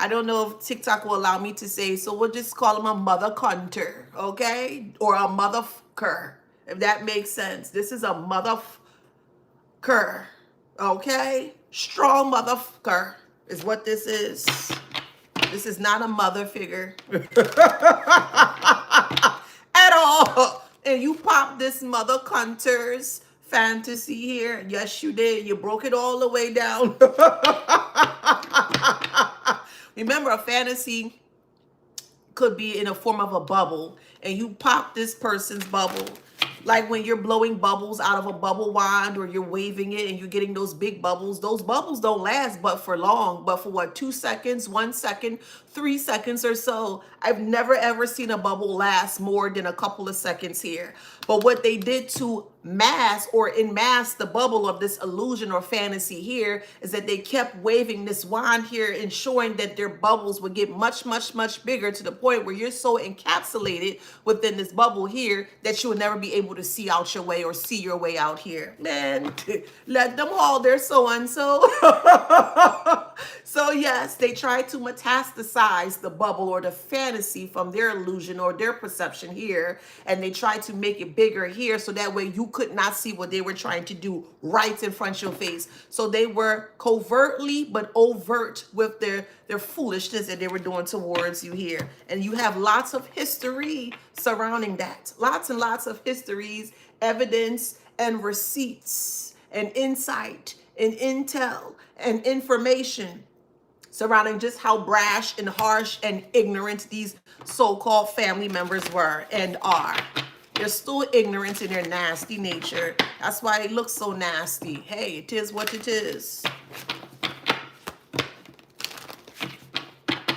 don't know if TikTok will allow me to say, so we'll just call them a mother cunter, okay? Or a motherfucker, if that makes sense. This is a motherfucker, okay? Strong motherfucker is what this is. This is not a mother figure at all. And you pop this mother cunter's fantasy here. Yes, you did. You broke it all the way down. Remember, a fantasy could be in a form of a bubble, and you pop this person's bubble. Like when you're blowing bubbles out of a bubble wand, or you're waving it and you're getting those big bubbles. Those bubbles don't last but for long, but for what, 2 seconds, 1 second, 3 seconds or so. I've never ever seen a bubble last more than a couple of seconds here. But what they did to mask or enmask the bubble of this illusion or fantasy here is that they kept waving this wand here, ensuring that their bubbles would get much bigger, to the point where you're so encapsulated within this bubble here that you will never be able to see out your way or see your way out here. Man, let them haul their so-and-so. So yes, they try to metastasize the bubble or the fantasy from their illusion or their perception here, and they try to make it bigger here so that way you could not see what they were trying to do right in front of your face. So they were covertly but overt with their foolishness that they were doing towards you here. And you have lots of history surrounding that. Lots and lots of histories, evidence, and receipts, and insight, and intel, and information surrounding just how brash and harsh and ignorant these so-called family members were and are. They're still ignorant in their nasty nature. That's why it looks so nasty. Hey, it is what it is.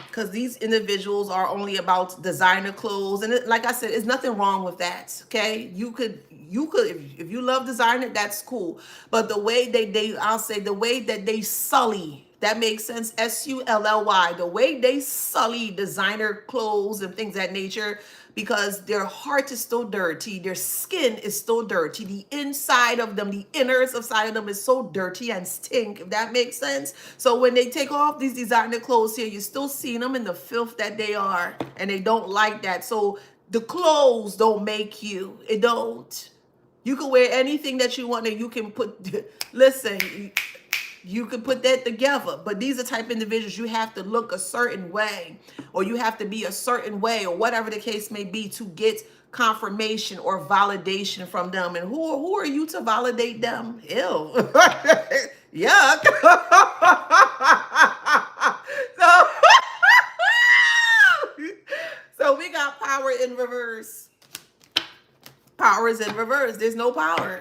Because these individuals are only about designer clothes, and like I said, there's nothing wrong with that. Okay, you could if you love designer, that's cool. But the way I'll say the way that they sully, that makes sense. SULLY, the way they sully designer clothes and things of that nature, because their heart is still dirty, their skin is still dirty, the inside of them, the innards of side of them is so dirty and stink, if that makes sense. So when they take off these designer clothes here, you're still seeing them in the filth that they are, and they don't like that. So the clothes don't make you. It don't. You can wear anything that you want, and you can put, listen, you can put that together. But these are type of individuals, you have to look a certain way, or you have to be a certain way, or whatever the case may be, to get confirmation or validation from them. And who are you to validate them? Ew. Yuck. so, so we got power in reverse. Power is in reverse. There's no power.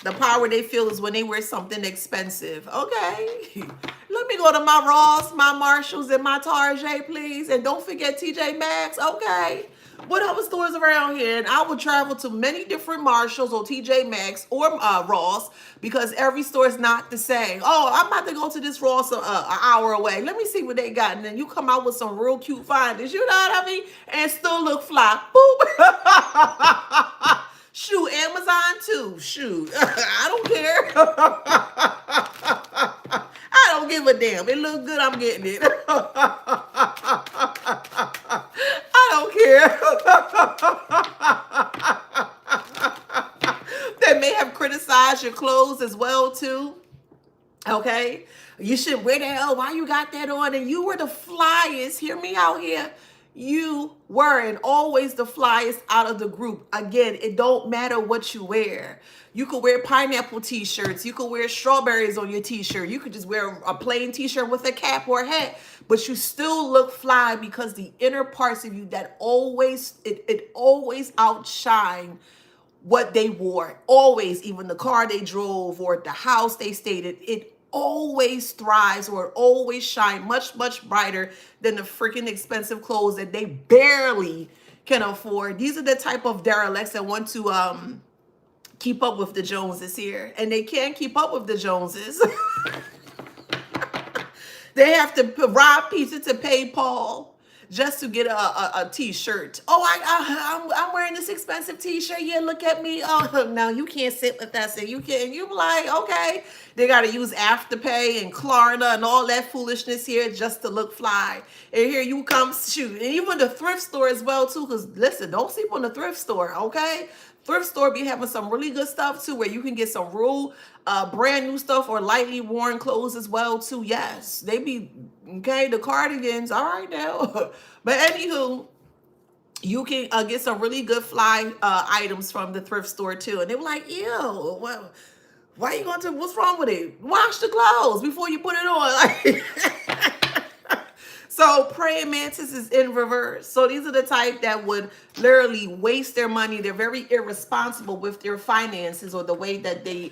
The power they feel is when they wear something expensive. Okay. Let me go to my Ross, my Marshalls, and my Target, please. And don't forget TJ Maxx. Okay. What other stores around here? And I will travel to many different Marshalls or TJ Maxx or Ross, because every store is not the same. Oh, I'm about to go to this Ross an hour away. Let me see what they got. And then you come out with some real cute findings. You know what I mean? And still look fly. Boop. Shoot, Amazon too. Shoot. I don't care. I don't give a damn. It looks good, I'm getting it. I don't care. They may have criticized your clothes as well too. Okay? You should wear that. Oh, why you got that on? And you were the flyest. Hear me out here. You were and always the flyest out of the group. Again, it don't matter what you wear. You could wear pineapple t-shirts. You could wear strawberries on your t-shirt. You could just wear a plain t-shirt with a cap or a hat, but you still look fly, because the inner parts of you that always, it always outshine what they wore. Always, even the car they drove or the house they stayed in, it always thrives, or always shine much, much brighter than the freaking expensive clothes that they barely can afford. These are the type of derelicts that want to keep up with the Joneses here, and they can't keep up with the Joneses. They have to rob Peter to pay Paul just to get a t-shirt. Oh, I'm wearing this expensive t-shirt. Yeah, look at me. Oh, no, you can't sit with us. And you can't. You be like, okay. They got to use Afterpay and Klarna and all that foolishness here just to look fly. And here you come, shoot. And even the thrift store as well, too. Because, listen, don't sleep on the thrift store, okay? Thrift store be having some really good stuff, too, where you can get some real brand new stuff or lightly worn clothes as well, too. Yes, they be, okay, the cardigans, all right now. But anywho, you can get some really good fly items from the thrift store, too. And they were like, ew, well, why are you going to, what's wrong with it? Wash the clothes before you put it on. So praying mantis is in reverse. So these are the type that would literally waste their money. They're very irresponsible with their finances, or the way that they,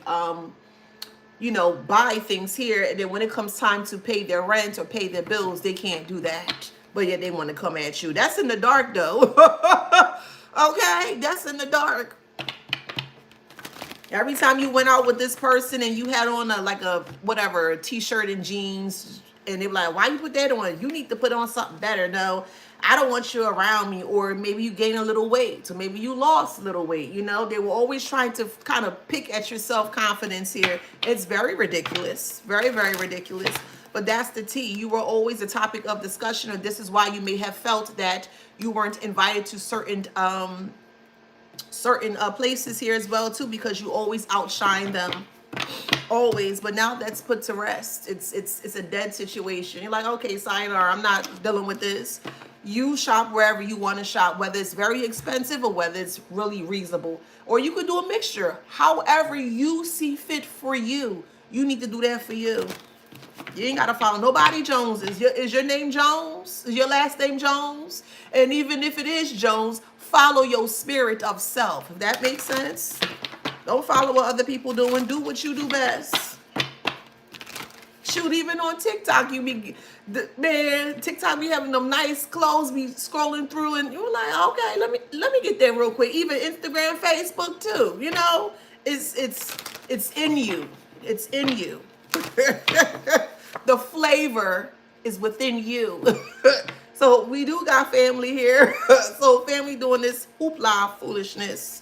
you know, buy things here. And then when it comes time to pay their rent or pay their bills, they can't do that. But yet they want to come at you. That's in the dark, though. Okay, that's in the dark. Every time you went out with this person and you had on a whatever, a t-shirt and jeans, and they were like, why you put that on? You need to put on something better. No, I don't want you around me. Or maybe you gain a little weight, or maybe you lost a little weight. You know, they were always trying to kind of pick at your self-confidence here. It's very ridiculous. Very, very ridiculous. But that's the tea. You were always a topic of discussion, and this is why you may have felt that you weren't invited to certain places here as well too, because you always outshine them. Always. But now that's put to rest. It's a dead situation. You're like, okay, sayonara, I'm not dealing with this. You shop wherever you want to shop, whether it's very expensive or whether it's really reasonable. Or you could do a mixture. However you see fit for you. You need to do that for you. You ain't got to follow nobody Jones. Is your name Jones? Is your last name Jones? And even if it is Jones, follow your spirit of self. If that makes sense. Don't follow what other people doing. Do what you do best. Shoot, even on TikTok, you be, man, TikTok be having them nice clothes, be scrolling through, and you're like, okay, let me get there real quick. Even Instagram, Facebook too. You know, it's in you. It's in you. The flavor is within you. So we do got family here. So family doing this hoopla foolishness.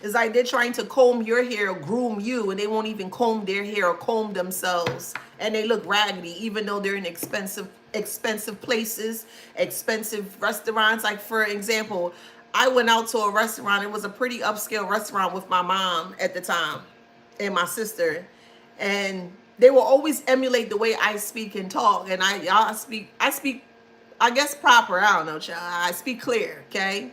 It's like they're trying to comb your hair, or groom you, and they won't even comb their hair or comb themselves. And they look raggedy, even though they're in expensive places, expensive restaurants. Like, for example, I went out to a restaurant. It was a pretty upscale restaurant with my mom at the time and my sister. And they will always emulate the way I speak and talk. And I speak, I guess, proper. I don't know, child. I speak clear, okay?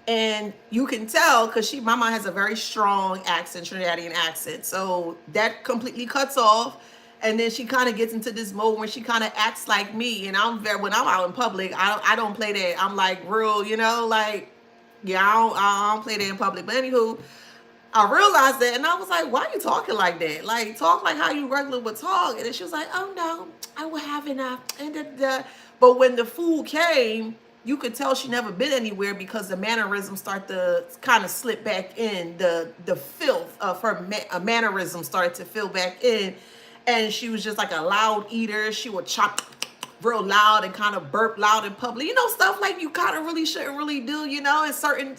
And you can tell because my mom has a very strong accent, Trinidadian accent. So that completely cuts off. And then she kind of gets into this mode where she kind of acts like me. And when I'm out in public, I don't play that. I'm like real, you know, like, yeah, I don't play that in public. But anywho, I realized that, and I was like, why are you talking like that? Like, talk like how you regular would talk. And then she was like, oh no, I will have enough. But when the food came, you could tell she never been anywhere because the mannerisms start to kind of slip back in. The filth of her mannerisms started to fill back in. And she was just like a loud eater. She would chop real loud and kind of burp loud in public. You know, stuff like you kind of really shouldn't really do, you know, in certain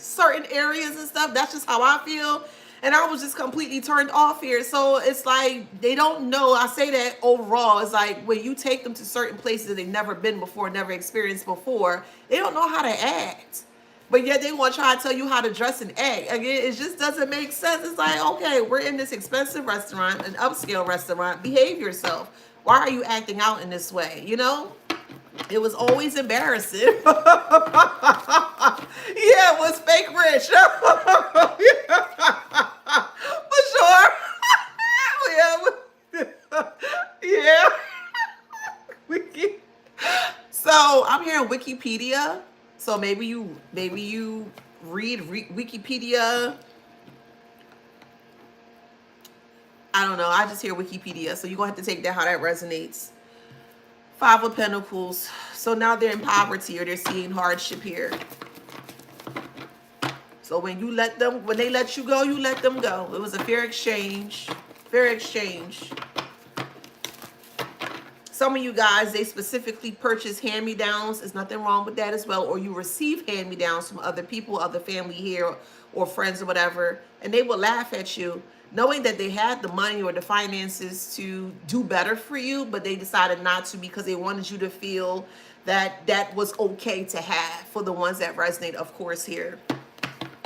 areas and stuff. That's just how I feel. And I was just completely turned off here. So it's like they don't know. I say that overall. It's like when you take them to certain places that they've never been before, never experienced before, they don't know how to act. But yet they want to try to tell you how to dress and act. Again, it just doesn't make sense. It's like, okay, we're in this expensive restaurant, an upscale restaurant. Behave yourself. Why are you acting out in this way? You know? It was always embarrassing. Yeah, it was fake rich. For sure. Yeah. Yeah. So I'm here on Wikipedia. So maybe you read Wikipedia. I don't know. I just hear Wikipedia. So you're going to have to take that how that resonates. Five of Pentacles. So now they're in poverty or they're seeing hardship here. So when they let you go, you let them go. It was a fair exchange. Fair exchange. Some of you guys, they specifically purchase hand-me-downs. There's nothing wrong with that as well. Or you receive hand-me-downs from other people, other family here, or friends or whatever. And they will laugh at you, knowing that they had the money or the finances to do better for you, but they decided not to because they wanted you to feel that that was okay to have. For the ones that resonate, of course, here.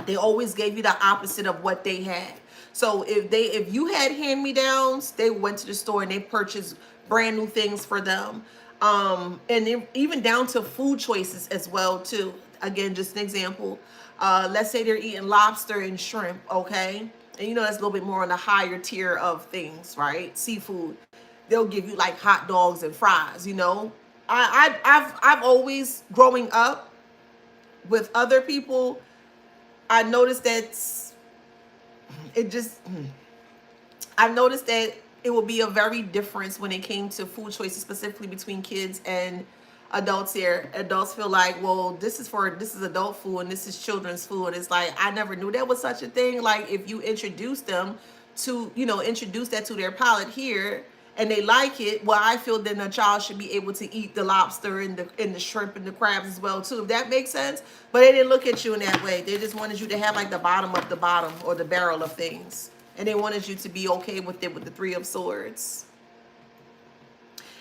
They always gave you the opposite of what they had. So if you had hand-me-downs, they went to the store and they purchased brand new things for them. And even down to food choices as well, too. Again, just an example. Let's say they're eating lobster and shrimp, okay? And you know that's a little bit more on the higher tier of things, right? Seafood. They'll give you like hot dogs and fries, you know? I've always, growing up with other people, I noticed that I've noticed that it will be a very difference when it came to food choices, specifically between kids and adults here. Adults feel like, well, this is adult food and this is children's food. And it's like, I never knew there was such a thing. Like if you introduce them to, introduce that to their palate here and they like it, well, I feel then the child should be able to eat the lobster and the shrimp and the crabs as well too, if that makes sense. But they didn't look at you in that way. They just wanted you to have like the bottom of the bottom or the barrel of things. And they wanted you to be okay with it with the Three of Swords.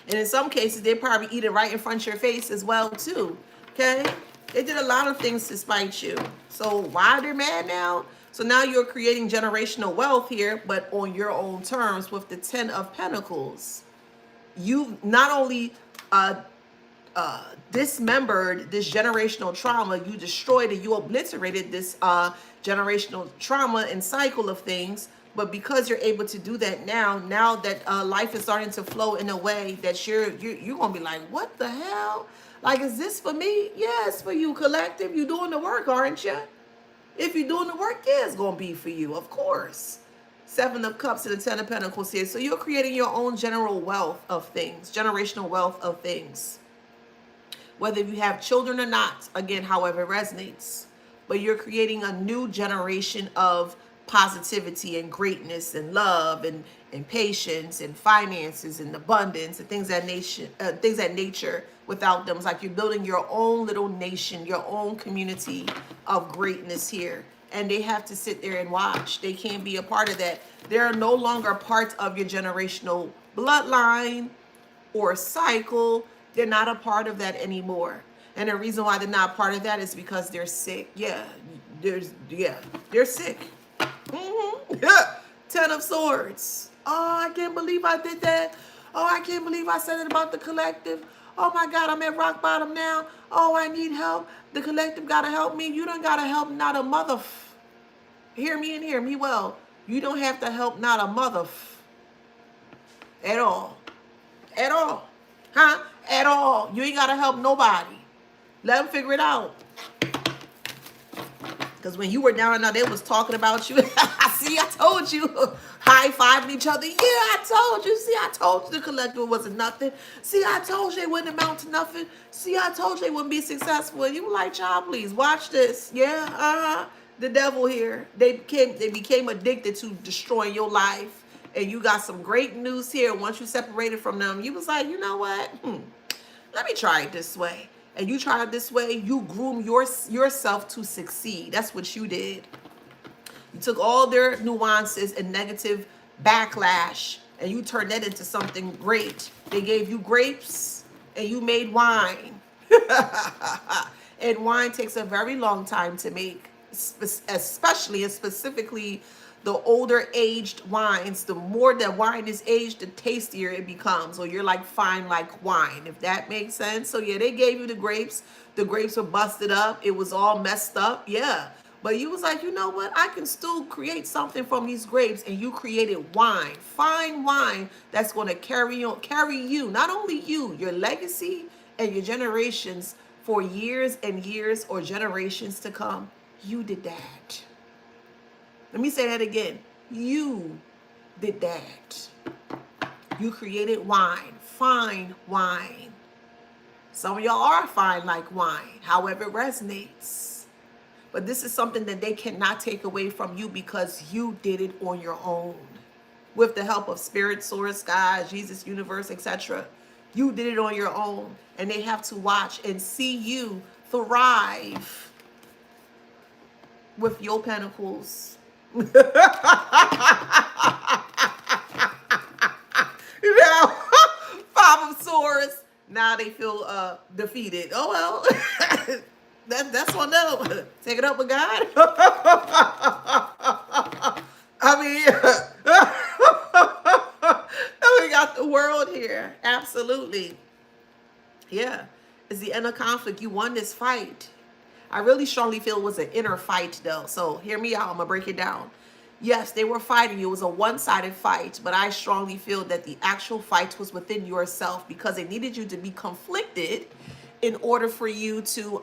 And in some cases, they probably eat it right in front of your face as well, too. Okay? They did a lot of things to spite you. So why they're mad now? So now you're creating generational wealth here, but on your own terms with the Ten of Pentacles. You not only dismembered this generational trauma, you destroyed it, you obliterated this generational trauma and cycle of things, But because you're able to do that now that life is starting to flow in a way that you're gonna be like, what the hell? Like, is this for me? Yeah, it's for you, collective. You doing the work, aren't you? If you're doing the work, yeah, it's gonna be for you, of course. Seven of Cups and the Ten of Pentacles here. So you're creating your own general wealth of things, generational wealth of things. Whether you have children or not, again, however it resonates. But you're creating a new generation of positivity and greatness and love and patience and finances and abundance and things that nature without them. It's like you're building your own little nation, your own community of greatness here. And they have to sit there and watch. They can't be a part of that. They're no longer part of your generational bloodline or cycle. They're not a part of that anymore. And the reason why they're not part of that is because they're sick. They're sick. Yeah. Ten of Swords. Oh, I can't believe I did that. Oh, I can't believe I said it about the collective. Oh my God, I'm at rock bottom now. Oh, I need help. The collective gotta help me. You don't gotta help not a mother. Hear me and hear me well. You don't have to help not a mother at all. At all. Huh? At all. You ain't gotta help nobody. Let them figure it out. Because when you were down and out, they was talking about you. See, I told you. High-fiving each other. Yeah, I told you. See, I told you the collective wasn't nothing. See, I told you it wouldn't amount to nothing. See, I told you it wouldn't be successful. And you were like, child, please, watch this. Yeah, the devil here. They became addicted to destroying your life. And you got some great news here. Once you separated from them, you was like, you know what? Let me try it this way. And you try it this way, you groom yourself to succeed. That's what you did. You took all their nuances and negative backlash, and you turned that into something great. They gave you grapes, and you made wine. And wine takes a very long time to make, especially and specifically the older aged wines. The more that wine is aged, the tastier it becomes. Or you're like fine like wine, if that makes sense. So yeah, they gave you the grapes. The grapes were busted up. It was all messed up. Yeah. But you was like, you know what? I can still create something from these grapes. And you created wine, fine wine that's going to carry you, not only you, your legacy and your generations for years and years or generations to come. You did that. Let me say that again. You did that. You created wine, fine wine. Some of y'all are fine like wine, however it resonates. But this is something that they cannot take away from you because you did it on your own. With the help of spirit, source, God, Jesus, universe, etc. You did it on your own. And they have to watch and see you thrive with your pentacles. You know, Five of Swords. Now they feel defeated. Oh well, that's on them. Take it up with God. I mean, we got the world here. Absolutely. Yeah, it's the inner conflict. You won this fight. I really strongly feel it was an inner fight though. So hear me out. I'm going to break it down. Yes, they were fighting you. It was a one-sided fight, but I strongly feel that the actual fight was within yourself because they needed you to be conflicted in order for you to,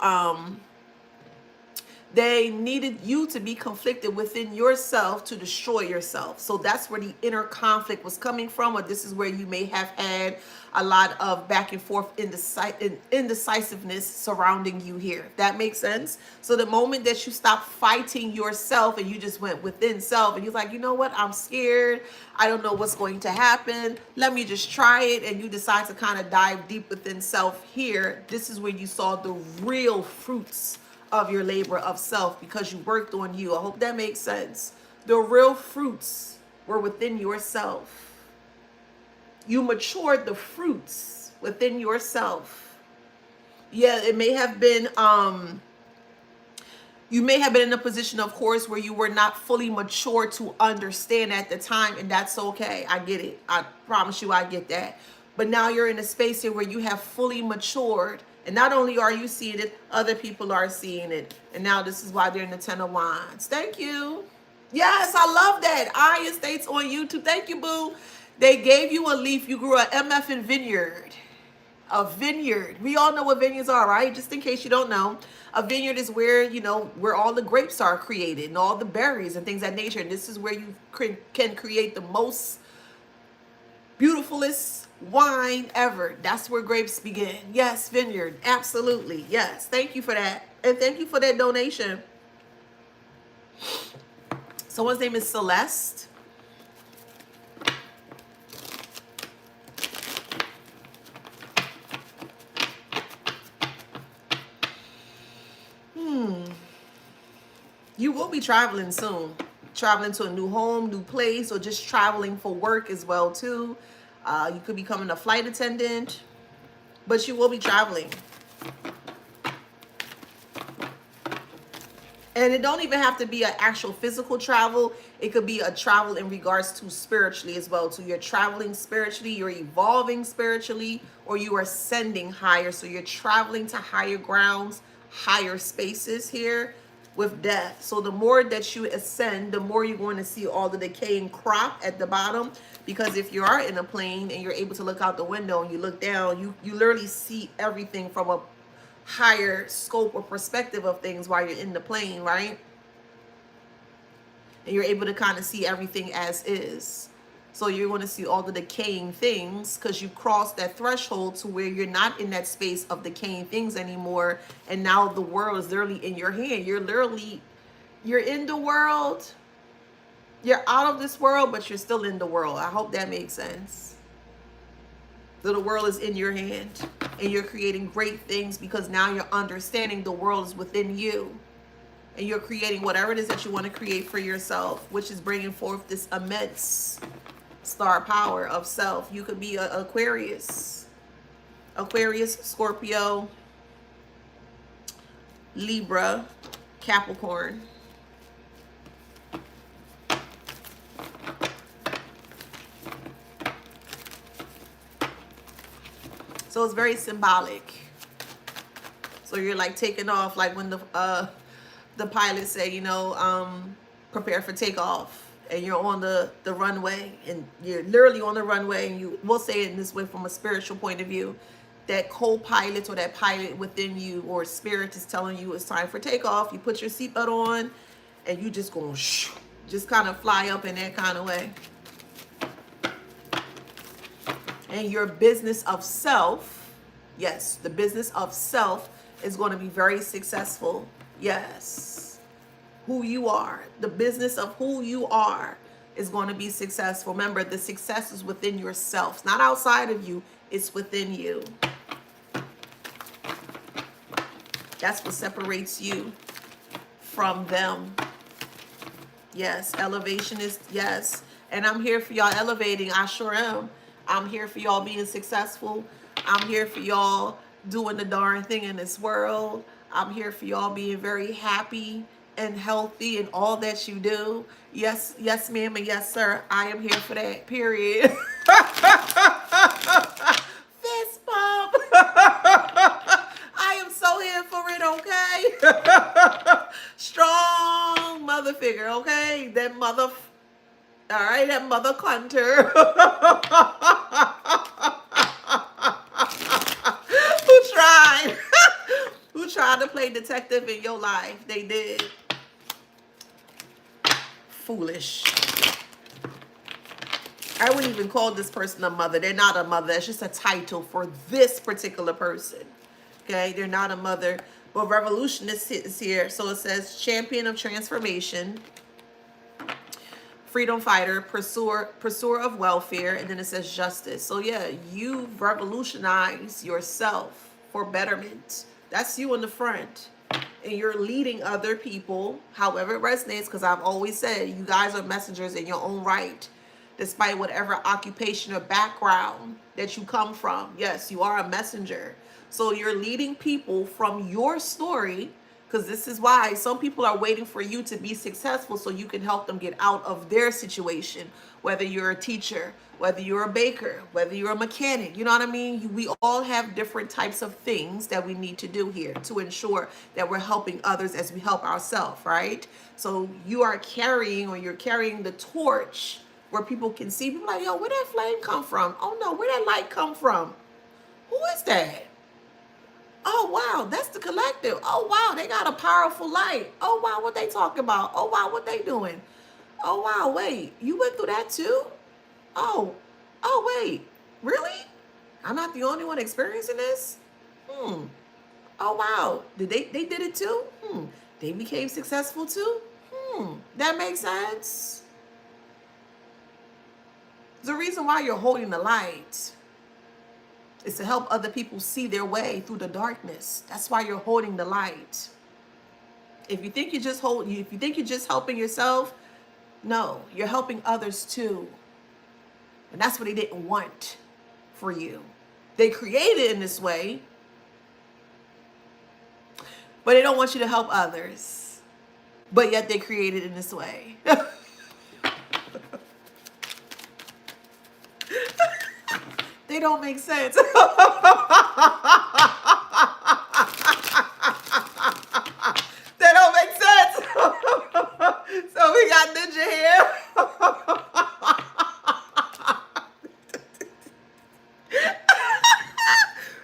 they needed you to be conflicted within yourself to destroy yourself. So that's where the inner conflict was coming from, or this is where you may have had a lot of back and forth indecisiveness surrounding you here. That makes sense? So the moment that you stop fighting yourself and you just went within self and you're like, you know what? I'm scared. I don't know what's going to happen. Let me just try it. And you decide to kind of dive deep within self here. This is where you saw the real fruits of your labor of self because you worked on you. I hope that makes sense. The real fruits were within yourself. You matured the fruits within yourself. Yeah, it may have been, you may have been in a position, of course, where you were not fully mature to understand at the time, and that's okay. I get it. I promise you I get that. But now you're in a space here where you have fully matured. And not only are you seeing it, other people are seeing it. And now this is why they're in the Ten of Wands. Thank you. Yes, I love that. I Estates on YouTube. Thank you, boo. They gave you a leaf. You grew a MF in vineyard. A vineyard. We all know what vineyards are, right? Just in case you don't know. A vineyard is where, where all the grapes are created and all the berries and things of that nature. And this is where you can create the most beautifulest wine ever. That's where grapes begin. Yes, vineyard. Absolutely. Yes. Thank you for that. And thank you for that donation. Someone's name is Celeste. You will be traveling soon. Traveling to a new home, new place, or just traveling for work as well too. You could be becoming a flight attendant, but you will be traveling. And it don't even have to be an actual physical travel. It could be a travel in regards to spiritually as well. So you're traveling spiritually, you're evolving spiritually, or you are ascending higher. So you're traveling to higher grounds, higher spaces here with death. So the more that you ascend, the more you're going to see all the decaying crop at the bottom. Because if you are in a plane and you're able to look out the window and you look down, you literally see everything from a higher scope or perspective of things while you're in the plane, right? And you're able to kind of see everything as is. So you're going to see all the decaying things because you crossed that threshold to where you're not in that space of decaying things anymore. And now the world is literally in your hand. You're in the world. You're out of this world, but you're still in the world. I hope that makes sense. So the world is in your hand and you're creating great things because now you're understanding the world is within you and you're creating whatever it is that you want to create for yourself, which is bringing forth this immense star power of self. You could be an Aquarius, Scorpio, Libra, Capricorn. So it's very symbolic. So you're like taking off, like when the pilots say, prepare for takeoff, and you're on the runway, and you're literally on the runway, and we'll say it in this way from a spiritual point of view, that co-pilot or that pilot within you or spirit is telling you it's time for takeoff. You put your seatbelt on, and you just go, just kind of fly up in that kind of way. And your business of self, yes, the business of self is going to be very successful. Yes. Who you are, the business of who you are is going to be successful. Remember, the success is within yourself. It's not outside of you. It's within you. That's what separates you from them. Yes, elevation is, yes. And I'm here for y'all elevating. I sure am. I'm here for y'all being successful. I'm here for y'all doing the darn thing in this world. I'm here for y'all being very happy and healthy in all that you do. Yes, yes, ma'am, and yes, sir. I am here for that, period. Fist bump. I am so here for it, okay? Strong mother figure, okay? That mother... All right, that mother cunter. Who tried to play detective in your life? They did. Foolish. I wouldn't even call this person a mother. They're not a mother. It's just a title for this particular person. Okay, they're not a mother. But revolutionist is here. So it says champion of transformation, freedom fighter, pursuer of welfare, and then it says justice. So yeah, you revolutionize yourself for betterment. That's you in the front. And you're leading other people, however it resonates, because I've always said you guys are messengers in your own right, despite whatever occupation or background that you come from. Yes, you are a messenger. So you're leading people from your story, Because this is why some people are waiting for you to be successful so you can help them get out of their situation. Whether you're a teacher, whether you're a baker, whether you're a mechanic, you know what I mean? We all have different types of things that we need to do here to ensure that we're helping others as we help ourselves, right? So you are carrying, or you're carrying the torch where people can see, people like, yo, where that flame come from? Oh no, where that light come from? Who is that? Oh wow, that's the collective. Oh wow, they got a powerful light. Oh wow, what they talking about? Oh wow, what they doing? Oh wow, wait, you went through that too? Oh, oh wait, really? I'm not the only one experiencing this? Hmm. Oh wow, they did it too? Hmm. They became successful too? Hmm. That makes sense. The reason why you're holding the light is to help other people see their way through the darkness. That's why you're holding the light. If you think if you think you're just helping yourself, no, you're helping others too. And that's what they didn't want for you. They created in this way, but they don't want you to help others. But yet they created in this way. They don't make sense. They don't make sense. So we got Ninja here.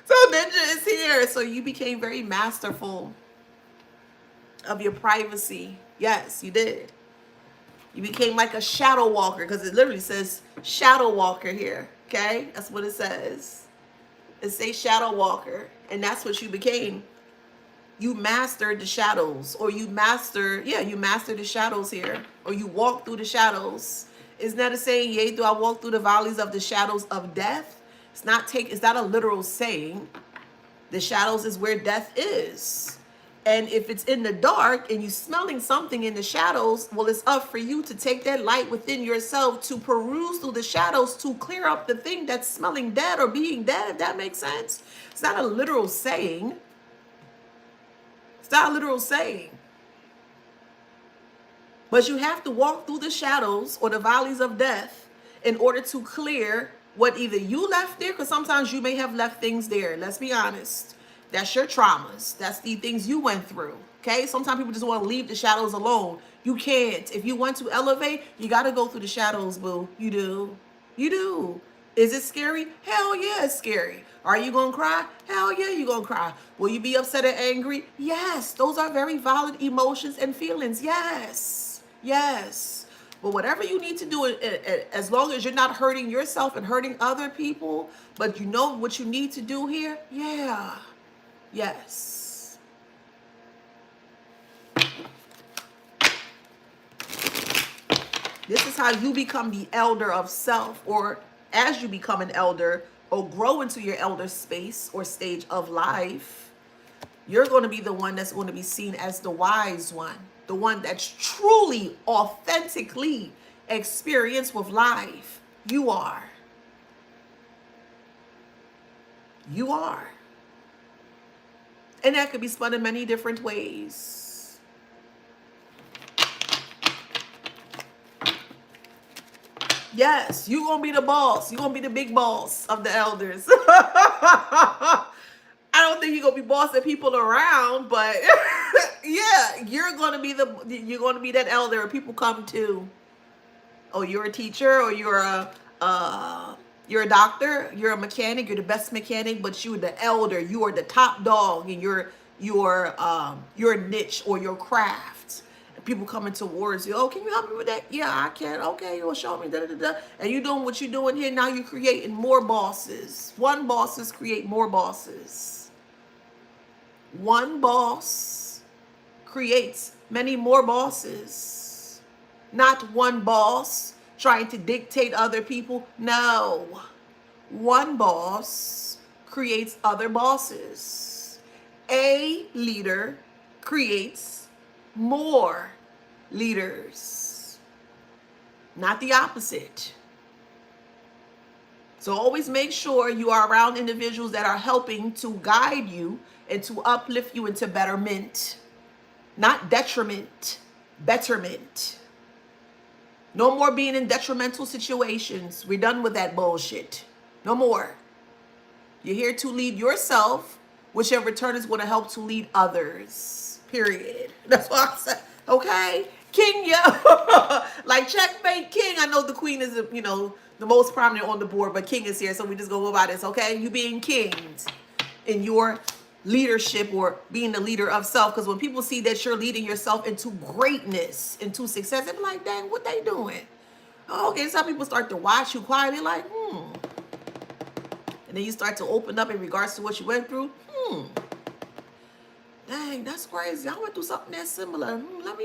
So Ninja is here. So you became very masterful of your privacy. Yes, you did. You became like a shadow walker, because it literally says shadow walker here. Okay, that's what it says. It says shadow walker, and that's what you became. You mastered the shadows, or you mastered the shadows here, or you walk through the shadows. Isn't that a saying? Yea, do I walk through the valleys of the shadows of death? It's not a literal saying. The shadows is where death is. And if it's in the dark and you smelling something in the shadows, well, it's up for you to take that light within yourself to peruse through the shadows to clear up the thing that's smelling dead or being dead, if that makes sense. It's not a literal saying. It's not a literal saying. But you have to walk through the shadows or the valleys of death in order to clear what either you left there, because sometimes you may have left things there. Let's be honest. That's your traumas. That's the things you went through. Okay? Sometimes people just want to leave the shadows alone. You can't. If you want to elevate, you got to go through the shadows, boo. You do. You do. Is it scary? Hell yeah, it's scary. Are you going to cry? Hell yeah, you're going to cry. Will you be upset and angry? Yes. Those are very valid emotions and feelings. Yes. Yes. But whatever you need to do, as long as you're not hurting yourself and hurting other people, but you know what you need to do here, yeah. Yes. This is how you become the elder of self, or as you become an elder or grow into your elder space or stage of life, you're going to be the one that's going to be seen as the wise one, the one that's truly, authentically experienced with life. You are. You are. And that could be spun in many different ways. Yes, you're going to be the boss. You're going to be the big boss of the elders. I don't think you're going to be bossing people around, but yeah, you're going to be that elder and people come to. Oh, you're a teacher, or you're a doctor, you're a mechanic, you're the best mechanic, but you're the elder, you are the top dog in your niche or your craft. And people coming towards you, oh, can you help me with that? Yeah, I can. Okay, you'll show me. Da, da, da, da. And you doing what you're doing here. Now you're creating more bosses. One bosses create more bosses. One boss creates many more bosses. Not one boss trying to dictate other people. No. One boss creates other bosses. A leader creates more leaders. Not the opposite. So always make sure you are around individuals that are helping to guide you and to uplift you into betterment. not detriment, betterment. No more being in detrimental situations. We're done with that bullshit. No more. You're here to lead yourself, which in return is going to help to lead others. Period. That's what I said. Okay? King, yo. Like checkmate, king. I know the queen is, the most prominent on the board, but king is here, so we just go by this, okay? You being kinged in your leadership or being the leader of self. Because when people see that you're leading yourself into greatness, into success, they're like, dang, what they doing? Oh, okay, some people start to watch you quietly like, and then you start to open up in regards to what you went through. Dang, that's crazy. I went through something that's similar. Let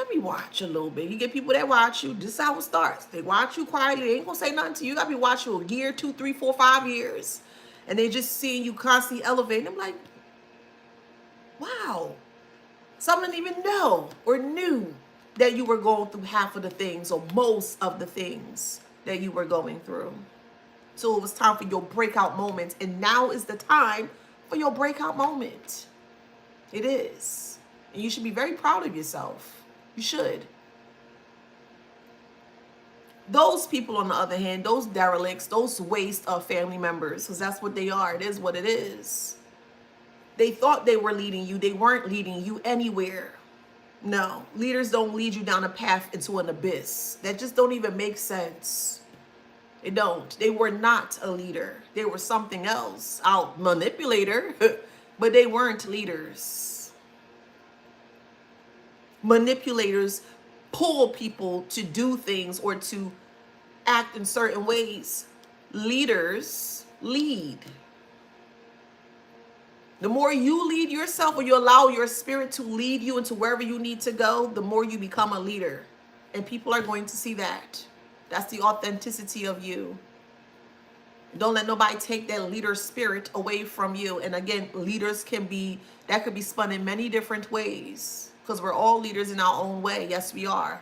me watch a little bit. You get people that watch you. This is how it starts. They watch you quietly. They ain't gonna say nothing to you. You gotta be watching you a year, 2, 3, 4, 5 years. And they just seeing you constantly elevating. I'm like, wow. Some didn't even know or knew that you were going through half of the things or most of the things that you were going through. So it was time for your breakout moments. And now is the time for your breakout moment. It is. And you should be very proud of yourself. You should. Those people, on the other hand, those derelicts, those waste of family members, because that's what they are. It is what it is. They thought they were leading you. They weren't leading you anywhere. No, leaders don't lead you down a path into an abyss. That just don't even make sense. They don't. They were not a leader. They were something else. A manipulator, but they weren't leaders. Manipulators pull people to do things or to act in certain ways. Leaders lead. The more you lead yourself or you allow your spirit to lead you into wherever you need to go, the more you become a leader. And people are going to see that. That's the authenticity of you. Don't let nobody take that leader spirit away from you. And again, leaders could be spun in many different ways. Because we're all leaders in our own way. Yes, we are.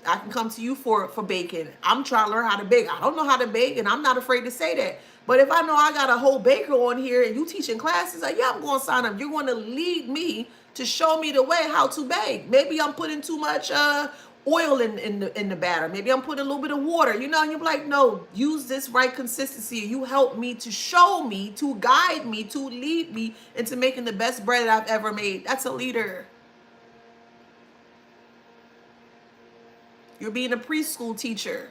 I can come to you for baking. I'm trying to learn how to bake. I don't know how to bake, and I'm not afraid to say that. But if I know I got a whole baker on here and you teaching classes, like, yeah, I'm going to sign up. You're going to lead me to show me the way how to bake. Maybe I'm putting too much oil in the batter. Maybe I'm putting a little bit of water. And you're like, no, use this right consistency. You help me to show me, to guide me, to lead me into making the best bread that I've ever made. That's a leader. You're being a preschool teacher.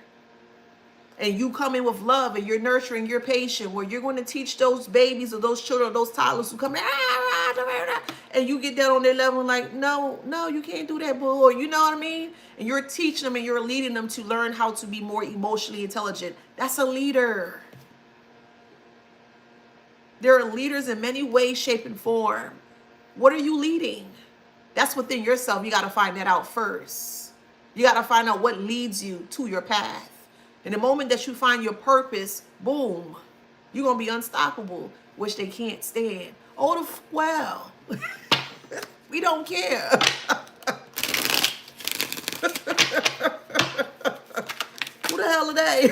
And you come in with love and you're nurturing, you're patient, where you're going to teach those babies or those children or those toddlers who come in, and you get down on their level like, no, you can't do that, boo. Or you know what I mean? And you're teaching them and you're leading them to learn how to be more emotionally intelligent. That's a leader. There are leaders in many ways, shape, and form. What are you leading? That's within yourself. You got to find that out first. You got to find out what leads you to your path. And the moment that you find your purpose, boom, you're going to be unstoppable, which they can't stand. Oh, well, we don't care. Who the hell are they?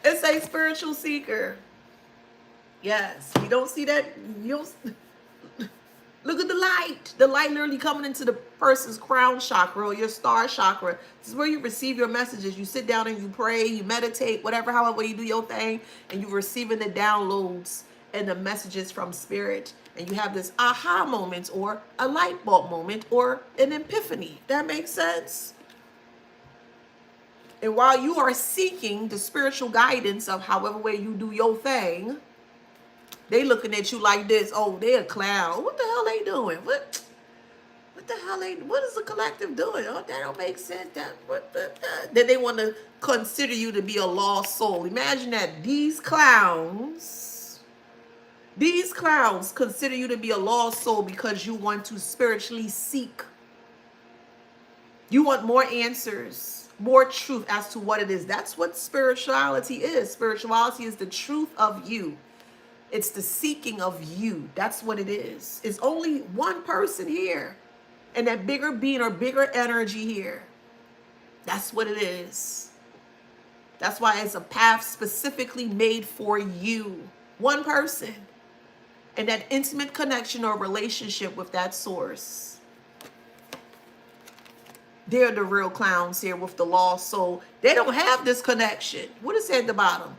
It's a spiritual seeker. Yes, you don't see that. You don't. Look at the light. The light literally coming into the person's crown chakra or your star chakra. This is where you receive your messages. You sit down and you pray, you meditate, whatever, however you do your thing, and you're receiving the downloads and the messages from spirit. And you have this aha moment or a light bulb moment or an epiphany. That makes sense? And while you are seeking the spiritual guidance of however way you do your thing, they looking at you like this. Oh, they a clown. What the hell they doing? What the hell what is the collective doing? Oh, that don't make sense. Then they want to consider you to be a lost soul. Imagine that these clowns consider you to be a lost soul because you want to spiritually seek. You want more answers, more truth as to what it is. That's what spirituality is. Spirituality is the truth of you. It's the seeking of you. That's what it is. It's only one person here. And that bigger being or bigger energy here. That's what it is. That's why it's a path specifically made for you. One person. and that intimate connection or relationship with that source. They're the real clowns here with the lost soul. They don't have this connection. What is it at the bottom?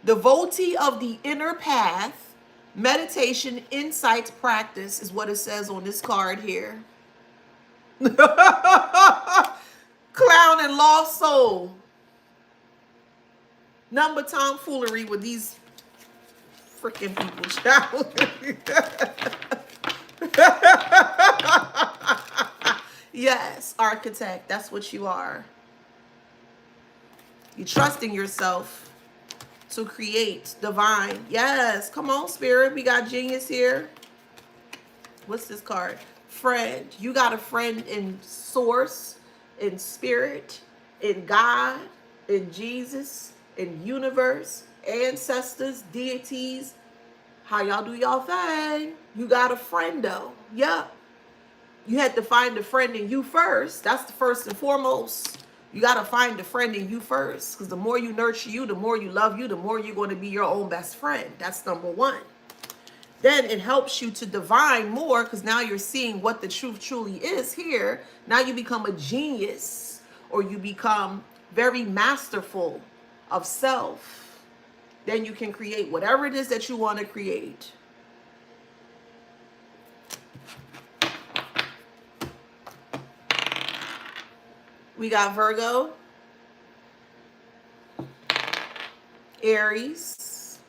Devotee of the inner path, meditation, insight, practice is what it says on this card here. Clown and lost soul. Number tomfoolery with these freaking people, child. Yes, architect, that's what you are. You're trusting yourself to create divine. Yes, come on, spirit. We got genius here. What's this card? Friend. You got a friend in source, in spirit, in God, in Jesus, in universe, ancestors, deities. How y'all do y'all thing? You got a friend though. Yep. You had to find a friend in you first. That's the first and foremost. You got to find a friend in you first. Because the more you nurture you, the more you love you, the more you're going to be your own best friend. That's number one. Then it helps you to divine more because now you're seeing what the truth truly is here. Now you become a genius, or you become very masterful of self. Then you can create whatever it is that you want to create. We got Virgo, Aries,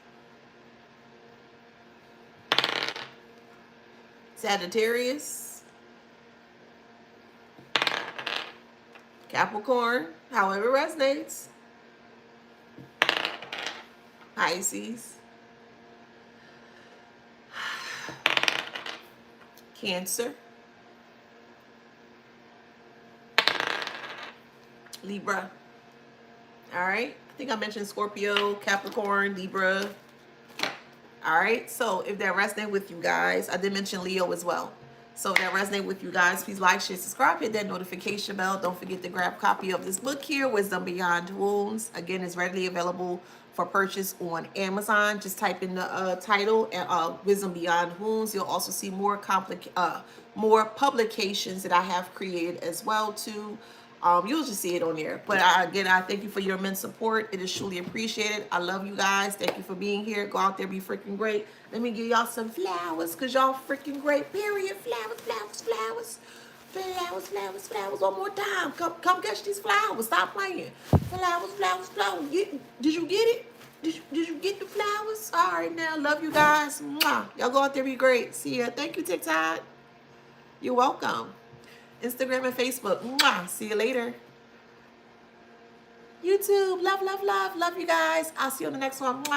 Sagittarius, Capricorn, however it resonates, Pisces, Cancer, Libra. All right. I think I mentioned Scorpio, Capricorn, Libra. All right. So if that resonates with you guys, I did mention Leo as well. So if that resonates with you guys, please like, share, subscribe, hit that notification bell. Don't forget to grab a copy of this book here, Wisdom Beyond Wounds. Again, it's readily available for purchase on Amazon. Just type in the title, Wisdom Beyond Wounds. You'll also see more publications that I have created as well too. You'll just see it on there. But again, I thank you for your immense support. It is truly appreciated. I love you guys. Thank you for being here. Go out there, be freaking great. Let me give y'all some flowers because y'all freaking great. Period. Flowers, flowers, flowers. Flowers, flowers, flowers. One more time. Come catch these flowers. Stop playing. Flowers, flowers, flowers. Did you get it? Did you get the flowers? All right now. Love you guys. Mwah. Y'all go out there, be great. See ya. Thank you, TikTok. You're welcome. Instagram and Facebook. Mwah. See you later. YouTube. Love, love, love. Love you guys. I'll see you on the next one. Mwah.